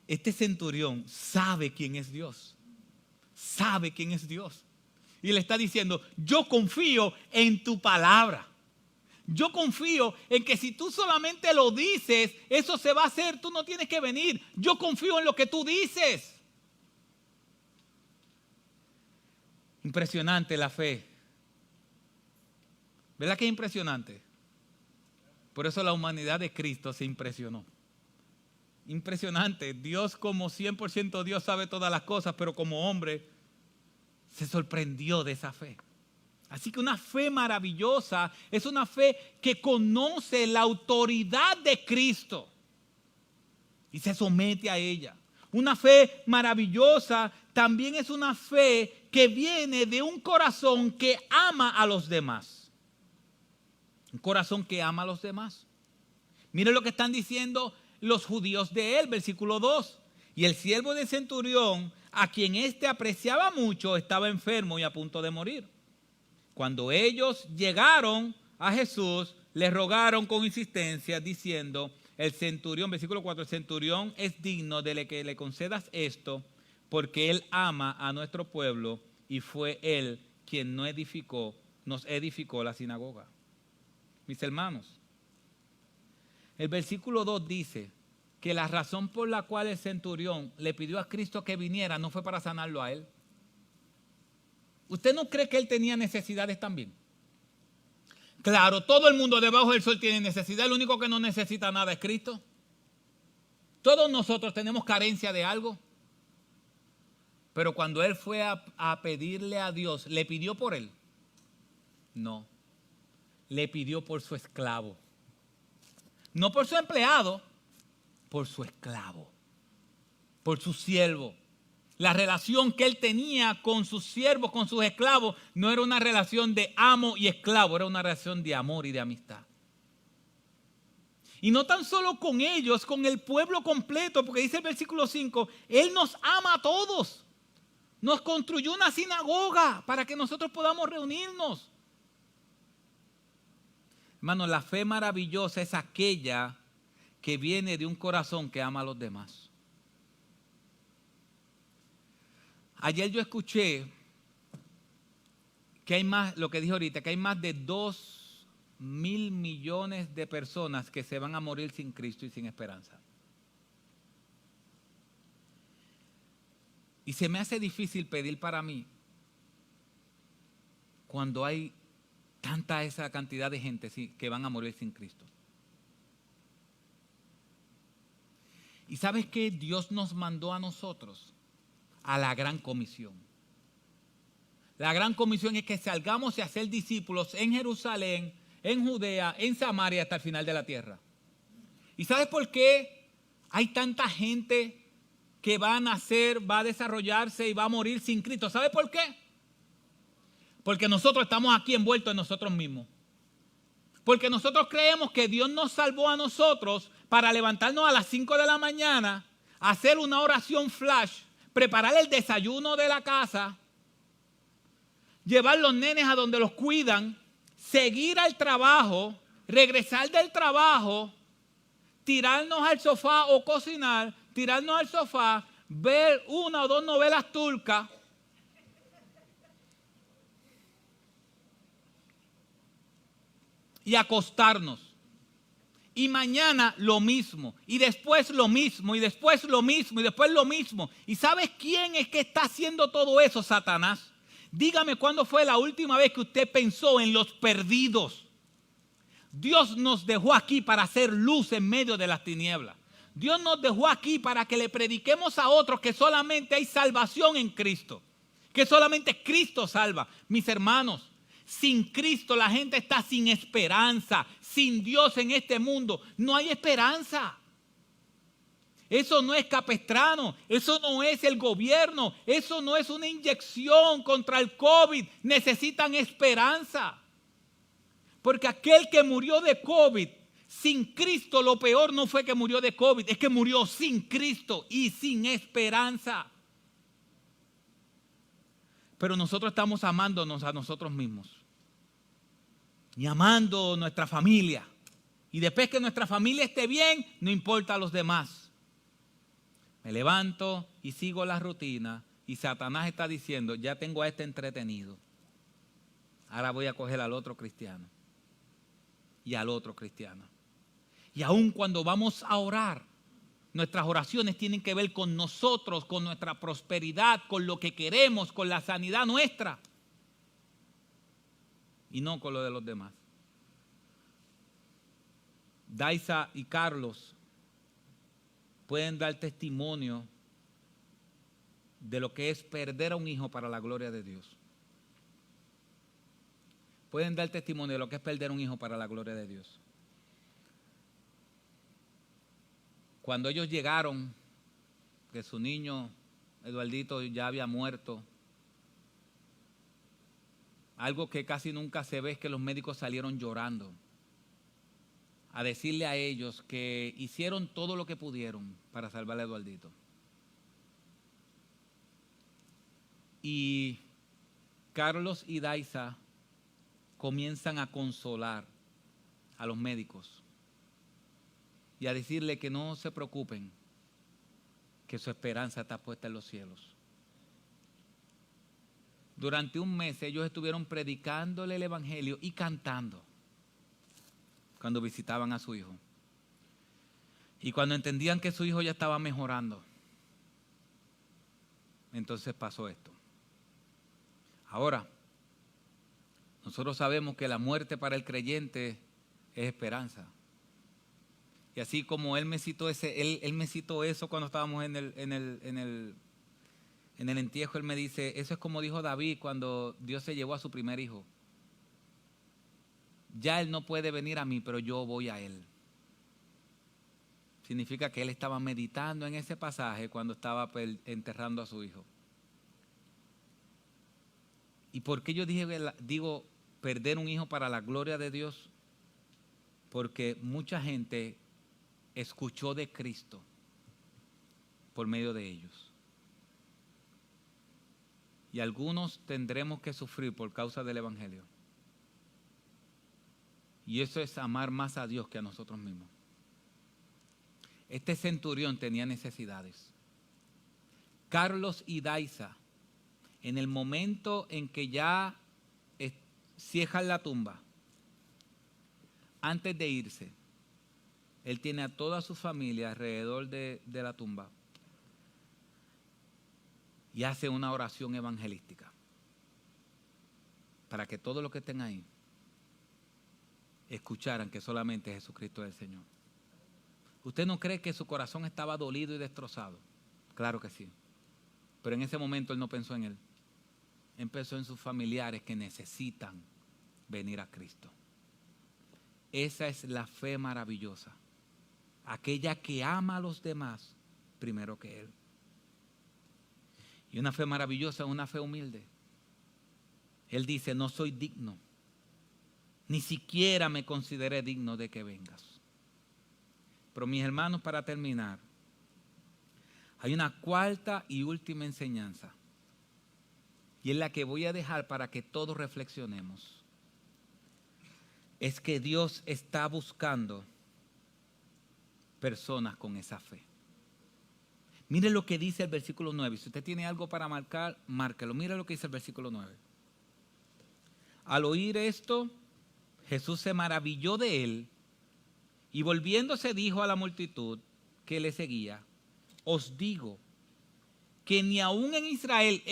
este centurión sabe quién es Dios. Sabe quién es Dios. Y le está diciendo: yo confío en tu palabra. Yo confío en que si tú solamente lo dices, eso se va a hacer. Tú no tienes que venir. Yo confío en lo que tú dices. Impresionante la fe. ¿Verdad que es impresionante? Por eso la humanidad de Cristo se impresionó. Impresionante. Dios, como 100% Dios, sabe todas las cosas, pero como hombre se sorprendió de esa fe. Así que una fe maravillosa es una fe que conoce la autoridad de Cristo y se somete a ella. Una fe maravillosa también es una fe que viene de un corazón que ama a los demás. Un corazón que ama a los demás. Miren lo que están diciendo los judíos de él, versículo 2. Y el siervo del centurión, a quien éste apreciaba mucho, estaba enfermo y a punto de morir. Cuando ellos llegaron a Jesús, le rogaron con insistencia, diciendo: el centurión, versículo 4, el centurión es digno de que le concedas esto, porque él ama a nuestro pueblo y fue él quien nos edificó la sinagoga. Mis hermanos, el versículo 2 dice que la razón por la cual el centurión le pidió a Cristo que viniera no fue para sanarlo a él. ¿Usted no cree que él tenía necesidades también? Claro, todo el mundo debajo del sol tiene necesidad. El único que no necesita nada es Cristo. Todos nosotros tenemos carencia de algo. Pero cuando él fue a pedirle a Dios, ¿le pidió por él? No. Le pidió por su esclavo. No por su empleado, por su esclavo, por su siervo. La relación que él tenía con sus siervos, con sus esclavos, no era una relación de amo y esclavo, era una relación de amor y de amistad. Y no tan solo con ellos, con el pueblo completo, porque dice el versículo 5, él nos ama a todos. Nos construyó una sinagoga para que nosotros podamos reunirnos. Hermano, la fe maravillosa es aquella que viene de un corazón que ama a los demás. Ayer yo escuché que hay más, lo que dije ahorita, que hay más de 2.000 millones de personas que se van a morir sin Cristo y sin esperanza. Y se me hace difícil pedir para mí cuando hay tanta esa cantidad de gente que van a morir sin Cristo. ¿Y sabes qué? Dios nos mandó a nosotros a la gran comisión. La gran comisión es que salgamos y hacer discípulos en Jerusalén, en Judea, en Samaria, hasta el final de la tierra. ¿Y sabes por qué hay tanta gente que va a nacer, va a desarrollarse y va a morir sin Cristo? ¿Sabes por qué? Porque nosotros estamos aquí envueltos en nosotros mismos. Porque nosotros creemos que Dios nos salvó a nosotros para levantarnos a las 5 de la mañana, hacer una oración flash, preparar el desayuno de la casa, llevar los nenes a donde los cuidan, seguir al trabajo, regresar del trabajo, tirarnos al sofá o cocinar, tirarnos al sofá, ver 1 o 2 novelas turcas, y acostarnos. Y mañana lo mismo, y después lo mismo, y después lo mismo, y después lo mismo. ¿Y sabes quién es que está haciendo todo eso? Satanás. Dígame cuándo fue la última vez que usted pensó en los perdidos. Dios nos dejó aquí para hacer luz en medio de las tinieblas. Dios nos dejó aquí para que le prediquemos a otros que solamente hay salvación en Cristo, que solamente Cristo salva. Mis hermanos, sin Cristo la gente está sin esperanza. Sin Dios en este mundo no hay esperanza. Eso no es Capestrano, eso no es el gobierno, eso no es una inyección contra el COVID. Necesitan esperanza. Porque aquel que murió de COVID sin Cristo, lo peor no fue que murió de COVID, es que murió sin Cristo y sin esperanza. Pero nosotros estamos amándonos a nosotros mismos y amando a nuestra familia. Y después que nuestra familia esté bien, no importa a los demás. Me levanto y sigo la rutina y Satanás está diciendo, ya tengo a este entretenido. Ahora voy a coger al otro cristiano y al otro cristiano. Y aun cuando vamos a orar, nuestras oraciones tienen que ver con nosotros, con nuestra prosperidad, con lo que queremos, con la sanidad nuestra. Y no con lo de los demás. Daisa y Carlos pueden dar testimonio de lo que es perder a un hijo para la gloria de Dios. Pueden dar testimonio de lo que es perder a un hijo para la gloria de Dios. Cuando ellos llegaron, que su niño, Eduardito, ya había muerto, algo que casi nunca se ve es que los médicos salieron llorando a decirle a ellos que hicieron todo lo que pudieron para salvar a Eduardito. Y Carlos y Daisa comienzan a consolar a los médicos y a decirle que no se preocupen, que su esperanza está puesta en los cielos. Durante un mes ellos estuvieron predicándole el evangelio y cantando cuando visitaban a su hijo. Y cuando entendían que su hijo ya estaba mejorando, entonces pasó esto. Ahora, nosotros sabemos que la muerte para el creyente es esperanza. Y así como él me citó él me citó eso cuando estábamos en el entierro, él me dice, eso es como dijo David cuando Dios se llevó a su primer hijo. Ya él no puede venir a mí, pero yo voy a él. Significa que él estaba meditando en ese pasaje cuando estaba enterrando a su hijo. ¿Y por qué yo digo perder un hijo para la gloria de Dios? Porque mucha gente escuchó de Cristo por medio de ellos. Y algunos tendremos que sufrir por causa del evangelio. Y eso es amar más a Dios que a nosotros mismos. Este centurión tenía necesidades. Carlos y Daisa en el momento en que ya cierran la tumba, antes de irse, él tiene a toda su familia alrededor de la tumba y hace una oración evangelística para que todos los que estén ahí escucharan que solamente Jesucristo es el Señor. ¿Usted no cree que su corazón estaba dolido y destrozado? Claro que sí. Pero en ese momento él no pensó en él. Él pensó en sus familiares que necesitan venir a Cristo. Esa es la fe maravillosa. Aquella que ama a los demás primero que él. Y una fe maravillosa es una fe humilde. Él dice, no soy digno. Ni siquiera me consideré digno de que vengas. Pero mis hermanos, para terminar, hay una cuarta y última enseñanza. Y es la que voy a dejar para que todos reflexionemos. Es que Dios está buscando personas con esa fe. Mire lo que dice el versículo 9. Si usted tiene algo para marcar, márquelo. Mire lo que dice el versículo 9. Al oír esto, Jesús se maravilló de él y volviéndose dijo a la multitud que le seguía, os digo que ni aún en Israel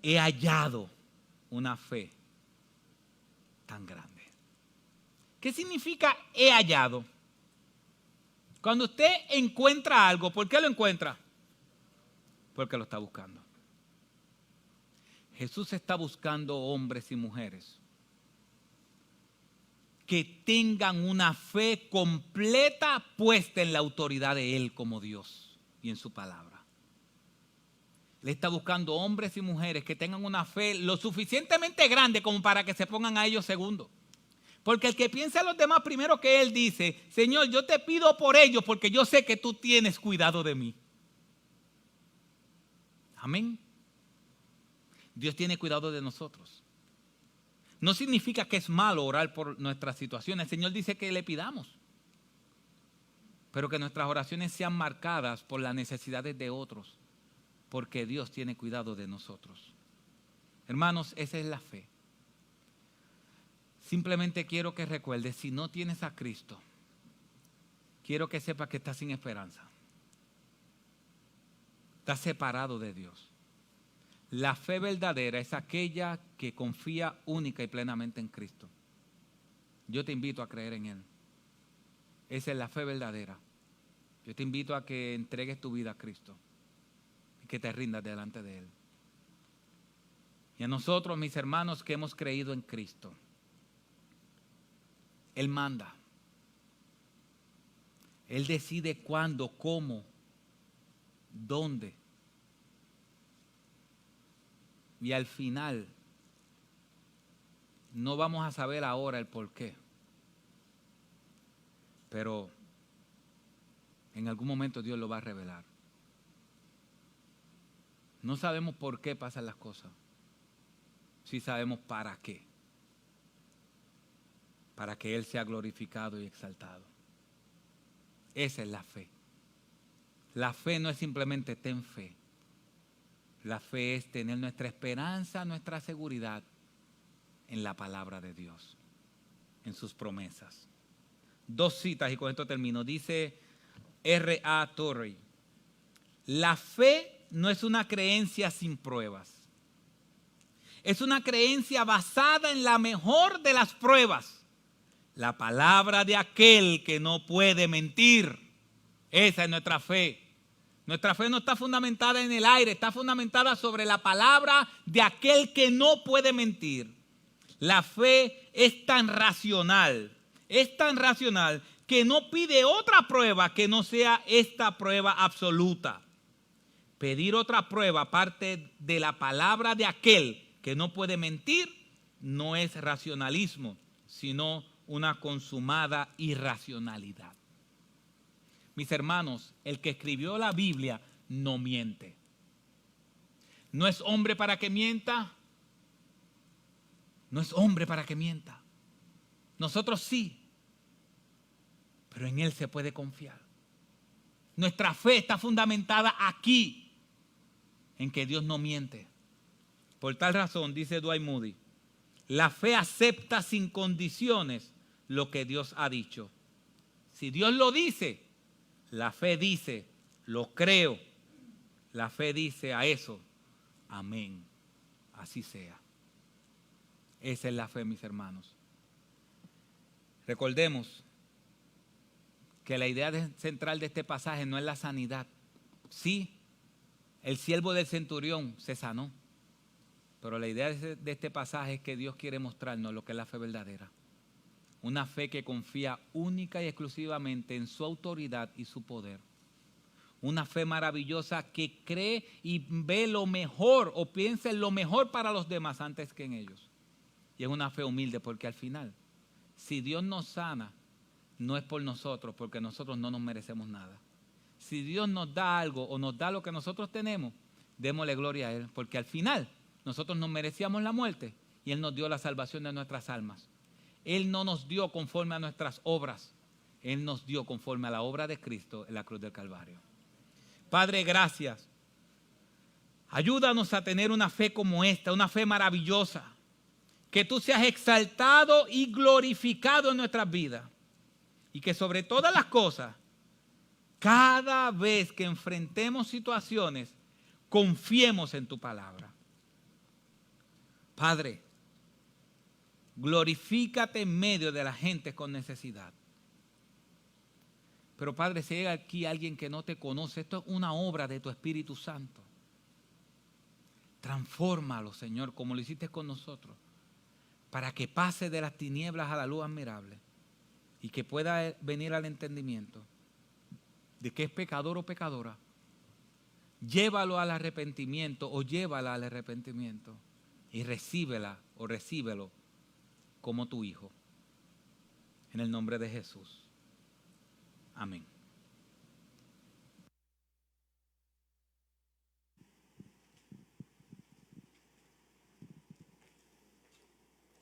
he hallado una fe tan grande. ¿Qué significa he hallado? Cuando usted encuentra algo, ¿por qué lo encuentra? Porque lo está buscando. Jesús está buscando hombres y mujeres que tengan una fe completa puesta en la autoridad de Él como Dios y en su palabra. Él está buscando hombres y mujeres que tengan una fe lo suficientemente grande como para que se pongan a ellos segundo. Porque el que piensa en los demás primero que Él dice, Señor, yo te pido por ellos porque yo sé que tú tienes cuidado de mí. Amén. Dios tiene cuidado de nosotros. No significa que es malo orar por nuestras situaciones. El Señor dice que le pidamos. Pero que nuestras oraciones sean marcadas por las necesidades de otros. Porque Dios tiene cuidado de nosotros. Hermanos, esa es la fe. Simplemente quiero que recuerdes, si no tienes a Cristo, quiero que sepas que estás sin esperanza. Estás separado de Dios. La fe verdadera es aquella que confía única y plenamente en Cristo. Yo te invito a creer en Él. Esa es la fe verdadera. Yo te invito a que entregues tu vida a Cristo y que te rindas delante de Él. Y a nosotros, mis hermanos, que hemos creído en Cristo, Él manda. Él decide cuándo, cómo, dónde. Y al final, no vamos a saber ahora el por qué. Pero en algún momento Dios lo va a revelar. No sabemos por qué pasan las cosas. Sí sabemos para qué. Para que Él sea glorificado y exaltado. Esa es la fe. La fe no es simplemente ten fe. La fe es tener nuestra esperanza, nuestra seguridad en la palabra de Dios, en sus promesas. Dos citas y con esto termino. Dice R.A. Torrey, la fe no es una creencia sin pruebas. Es una creencia basada en la mejor de las pruebas. La palabra de aquel que no puede mentir. Esa es nuestra fe. Nuestra fe no está fundamentada en el aire, está fundamentada sobre la palabra de aquel que no puede mentir. La fe es tan racional que no pide otra prueba que no sea esta prueba absoluta. Pedir otra prueba aparte de la palabra de aquel que no puede mentir no es racionalismo, sino una consumada irracionalidad. Mis hermanos, el que escribió la Biblia no miente. No es hombre para que mienta. No es hombre para que mienta. Nosotros sí, pero en Él se puede confiar. Nuestra fe está fundamentada aquí, en que Dios no miente. Por tal razón, dice Dwight Moody, la fe acepta sin condiciones lo que Dios ha dicho. Si Dios lo dice, la fe dice, lo creo. La fe dice a eso, amén, así sea. Esa es la fe, mis hermanos. Recordemos que la idea central de este pasaje no es la sanidad. Sí, el siervo del centurión se sanó, pero la idea de este pasaje es que Dios quiere mostrarnos lo que es la fe verdadera. Una fe que confía única y exclusivamente en su autoridad y su poder. Una fe maravillosa que cree y ve lo mejor o piensa en lo mejor para los demás antes que en ellos. Y es una fe humilde porque al final, si Dios nos sana, no es por nosotros, porque nosotros no nos merecemos nada. Si Dios nos da algo o nos da lo que nosotros tenemos, démosle gloria a Él, porque al final nosotros nos merecíamos la muerte y Él nos dio la salvación de nuestras almas. Él no nos dio conforme a nuestras obras, Él nos dio conforme a la obra de Cristo en la cruz del Calvario. Padre, gracias. Ayúdanos a tener una fe como esta, una fe maravillosa. Que tú seas exaltado y glorificado en nuestras vidas. Y que sobre todas las cosas, cada vez que enfrentemos situaciones, confiemos en tu palabra. Padre, glorifícate en medio de la gente con necesidad. Pero Padre, si hay aquí alguien que no te conoce, esto es una obra de tu Espíritu Santo. Transfórmalo, Señor, como lo hiciste con nosotros, para que pase de las tinieblas a la luz admirable y que pueda venir al entendimiento de que es pecador o pecadora. Llévalo al arrepentimiento o llévala al arrepentimiento y recíbela o recíbelo como tu hijo. En el nombre de Jesús. Amén.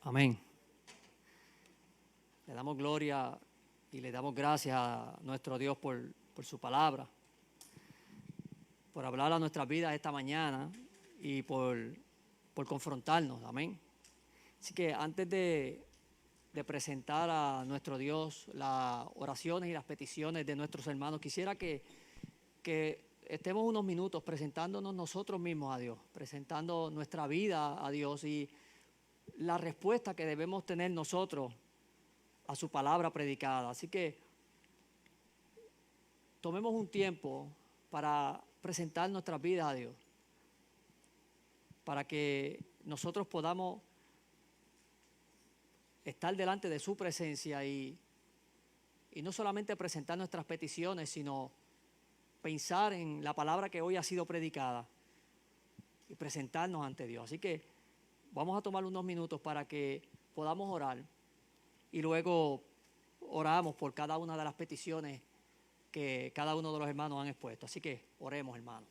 Amén. Le damos gloria y le damos gracias a nuestro Dios por su palabra, por hablar a nuestras vidas esta mañana y por confrontarnos. Amén. Así que antes de presentar a nuestro Dios las oraciones y las peticiones de nuestros hermanos, quisiera que estemos unos minutos presentándonos nosotros mismos a Dios, presentando nuestra vida a Dios y la respuesta que debemos tener nosotros a su palabra predicada. Así que tomemos un tiempo para presentar nuestras vidas a Dios, para que nosotros podamos estar delante de su presencia y no solamente presentar nuestras peticiones, sino pensar en la palabra que hoy ha sido predicada y presentarnos ante Dios. Así que vamos a tomar unos minutos para que podamos orar y luego oramos por cada una de las peticiones que cada uno de los hermanos han expuesto. Así que oremos, hermanos.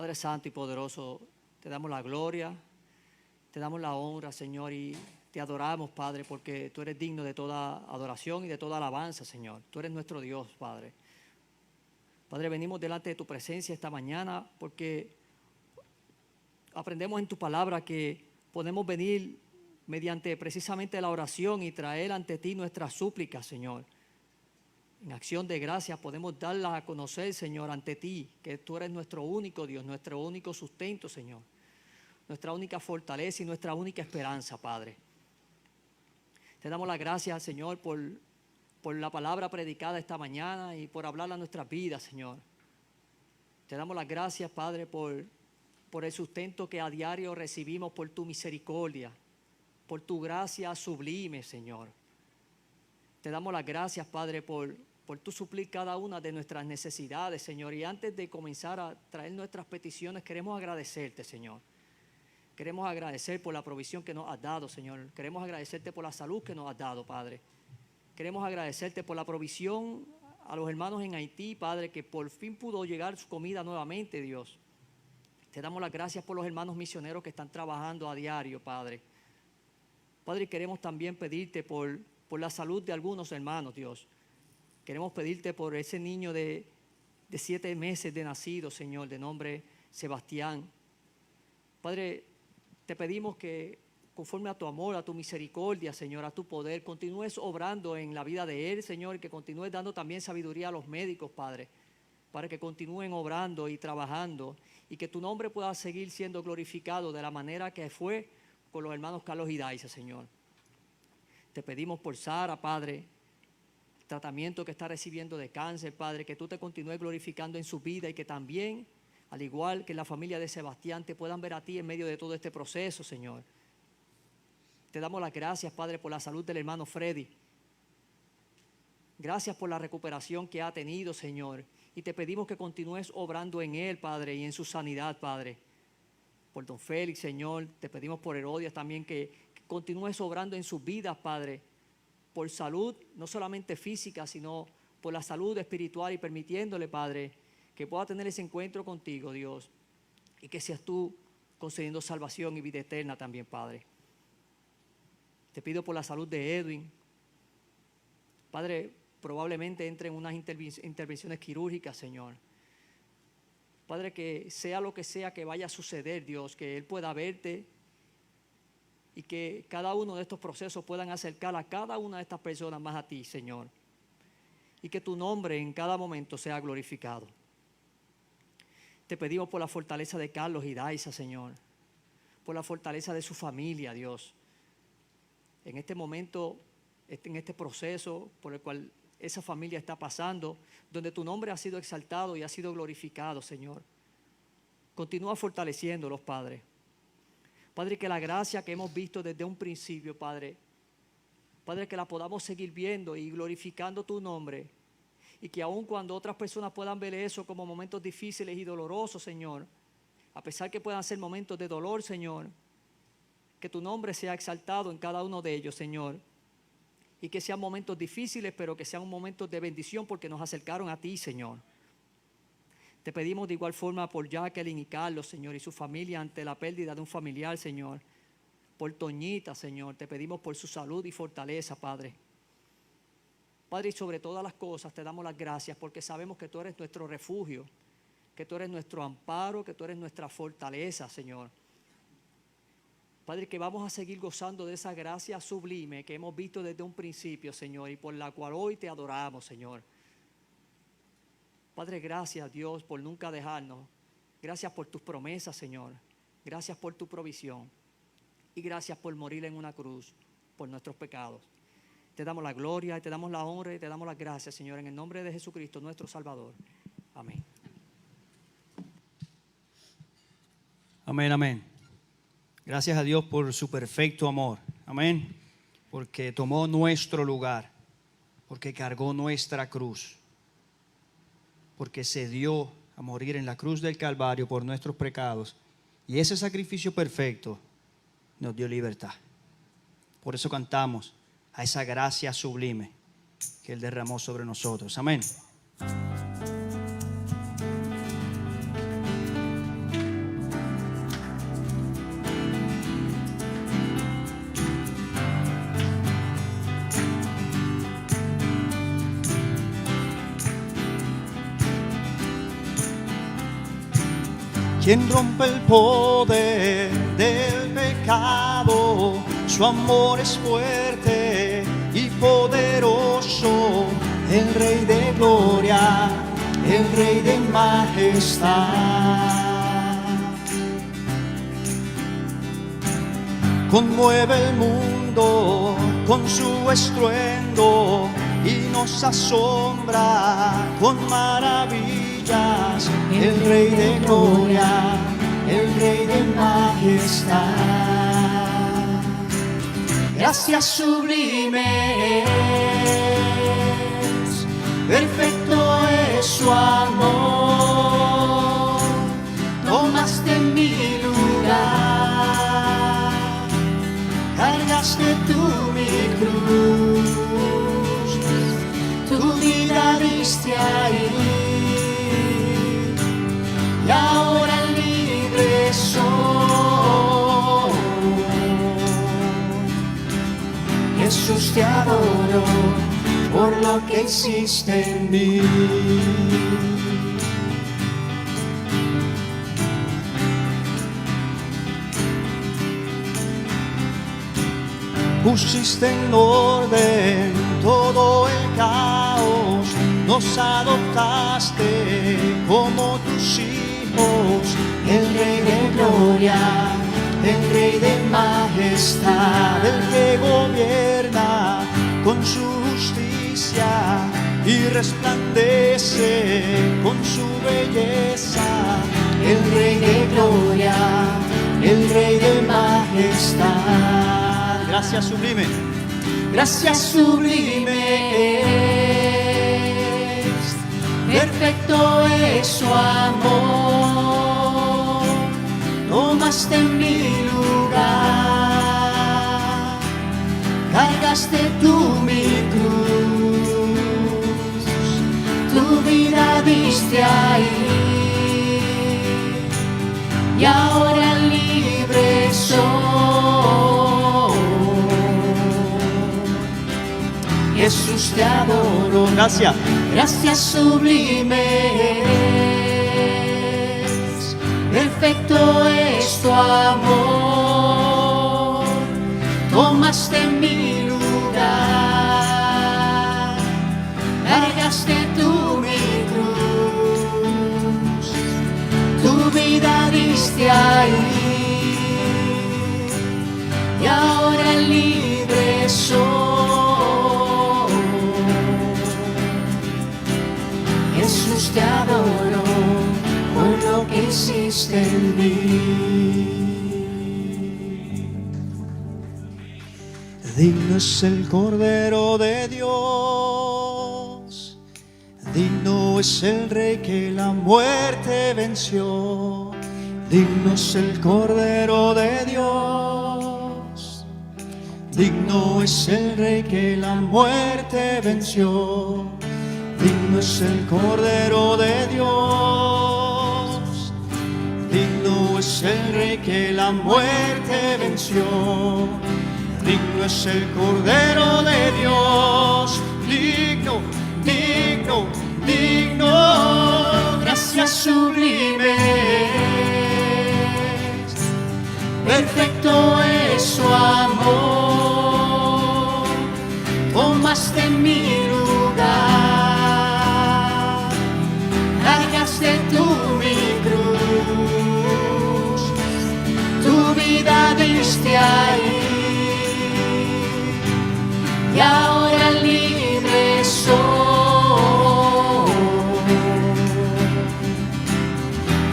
Padre Santo y poderoso, te damos la gloria, te damos la honra, Señor, y te adoramos, Padre, porque tú eres digno de toda adoración y de toda alabanza, Señor. Tú eres nuestro Dios, Padre. Padre, venimos delante de tu presencia esta mañana porque aprendemos en tu palabra que podemos venir mediante precisamente la oración y traer ante ti nuestras súplicas, Señor. En acción de gracias podemos darlas a conocer, Señor, ante ti, que tú eres nuestro único Dios, nuestro único sustento, Señor. Nuestra única fortaleza y nuestra única esperanza, Padre. Te damos las gracias, Señor, por por la palabra predicada esta mañana y por hablar a nuestras vidas, Señor. Te damos las gracias, Padre, por el sustento que a diario recibimos, por tu misericordia, por tu gracia sublime, Señor. Te damos las gracias, Padre, por tu suplir cada una de nuestras necesidades, Señor. Y antes de comenzar a traer nuestras peticiones, queremos agradecerte, Señor. Queremos agradecer por la provisión que nos has dado, Señor. Queremos agradecerte por la salud que nos has dado, Padre. Queremos agradecerte por la provisión a los hermanos en Haití, Padre, que por fin pudo llegar su comida nuevamente, Dios. Te damos las gracias por los hermanos misioneros que están trabajando a diario, Padre. Padre, queremos también pedirte por la salud de algunos hermanos, Dios. Queremos pedirte por ese niño de 7 meses de nacido, Señor, de nombre Sebastián. Padre, te pedimos que conforme a tu amor, a tu misericordia, Señor, a tu poder, continúes obrando en la vida de él, Señor, y que continúes dando también sabiduría a los médicos, Padre, para que continúen obrando y trabajando y que tu nombre pueda seguir siendo glorificado de la manera que fue con los hermanos Carlos y Daisa, Señor. Te pedimos por Sara, Padre, el tratamiento que está recibiendo de cáncer, Padre, que tú te continúes glorificando en su vida y que también, al igual que la familia de Sebastián, te puedan ver a ti en medio de todo este proceso, Señor. Te damos las gracias, Padre, por la salud del hermano Freddy. Gracias por la recuperación que ha tenido, Señor. Y te pedimos que continúes obrando en él, Padre, y en su sanidad, Padre. Por don Félix, Señor, te pedimos por Herodias también que continúes obrando en sus vidas, Padre. Por salud, no solamente física, sino por la salud espiritual y permitiéndole, Padre, que pueda tener ese encuentro contigo, Dios. Y que seas tú concediendo salvación y vida eterna también, Padre. Te pido por la salud de Edwin. Padre, probablemente entre en unas intervenciones quirúrgicas, Señor. Padre, que sea lo que sea que vaya a suceder, Dios, que Él pueda verte y que cada uno de estos procesos puedan acercar a cada una de estas personas más a ti, Señor. Y que tu nombre en cada momento sea glorificado. Te pedimos por la fortaleza de Carlos y Daisa, Señor. Por la fortaleza de su familia, Dios. En este momento, en este proceso por el cual esa familia está pasando, donde tu nombre ha sido exaltado y ha sido glorificado, Señor. Continúa fortaleciéndolos, Padre. Padre, que la gracia que hemos visto desde un principio, Padre, que la podamos seguir viendo y glorificando tu nombre. Y que aun cuando otras personas puedan ver eso como momentos difíciles y dolorosos, Señor, a pesar que puedan ser momentos de dolor, Señor, que tu nombre sea exaltado en cada uno de ellos, Señor. Y que sean momentos difíciles, pero que sean momentos de bendición porque nos acercaron a ti, Señor. Te pedimos de igual forma por Jacqueline y Carlos, Señor, y su familia ante la pérdida de un familiar, Señor. Por Toñita, Señor, te pedimos por su salud y fortaleza, Padre. Padre, y sobre todas las cosas te damos las gracias porque sabemos que tú eres nuestro refugio, que tú eres nuestro amparo, que tú eres nuestra fortaleza, Señor. Padre, que vamos a seguir gozando de esa gracia sublime que hemos visto desde un principio, Señor, y por la cual hoy te adoramos, Señor. Padre, gracias, Dios, por nunca dejarnos. Gracias por tus promesas, Señor. Gracias por tu provisión. Y gracias por morir en una cruz por nuestros pecados. Te damos la gloria, y te damos la honra y te damos las gracias, Señor, en el nombre de Jesucristo, nuestro Salvador. Amén. Amén, amén. Gracias a Dios por su perfecto amor. Amén. Porque tomó nuestro lugar. Porque cargó nuestra cruz. Porque se dio a morir en la cruz del Calvario por nuestros pecados. Y ese sacrificio perfecto nos dio libertad. Por eso cantamos a esa gracia sublime que Él derramó sobre nosotros. Amén. Quien rompe el poder del pecado, su amor es fuerte y poderoso, el Rey de gloria, el Rey de majestad. Conmueve el mundo con su estruendo, y nos asombra con maravillas. El Rey de gloria, el Rey de majestad. Gracias sublime es, perfecto es su amor. Tomaste mi lugar, cargaste tú mi cruz, tu vida diste ahí, y ahora libre soy. Jesús, te adoro por lo que hiciste en mí. Pusiste en orden todo el caos, nos adoptaste como tus hijos. El Rey de gloria, el Rey de majestad, el que gobierna con su justicia y resplandece con su belleza. El Rey de gloria, el Rey de majestad. Gracias sublime, gracias sublime es, perfecto es su amor. Tomaste mi lugar, cargaste tú mi cruz, tu vida diste ahí, y ahora libre soy. Jesús, te adoro. Gracias. Gracias sublime es, perfecto es tu amor. Tomaste mi lugar, cargaste tú mi cruz, tu vida diste ahí, y ahora libre soy. Jesús, te adoro por lo que hiciste en mí. Digno es el Cordero de Dios, digno es el Rey que la muerte venció. Digno es el Cordero de Dios, digno es el Rey que la muerte venció. Digno es el Cordero de Dios, digno es el Rey que la muerte venció. Digno es el Cordero de Dios, digno, digno, digno. Gracias sublime, perfecto es su amor. Tomaste mi lugar, cargaste tú mi cruz, tu vida diste ahí, y ahora libre soy.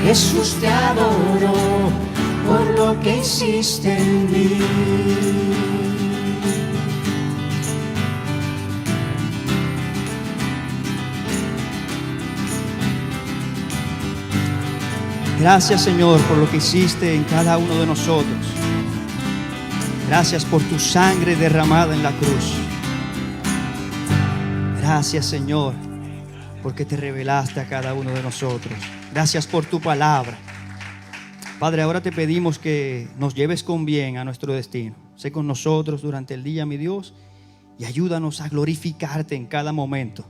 Jesús, te adoro por lo que hiciste en mí. Gracias, Señor, por lo que hiciste en cada uno de nosotros. Gracias por tu sangre derramada en la cruz. Gracias, Señor, porque te revelaste a cada uno de nosotros. Gracias por tu palabra. Padre, ahora te pedimos que nos lleves con bien a nuestro destino. Sé con nosotros durante el día, mi Dios, y ayúdanos a glorificarte en cada momento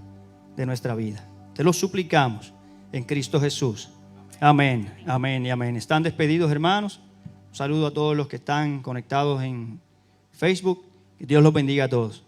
de nuestra vida. Te lo suplicamos en Cristo Jesús. Amén, amén y amén. Están despedidos, hermanos. Un saludo a todos los que están conectados en Facebook. Que Dios los bendiga a todos.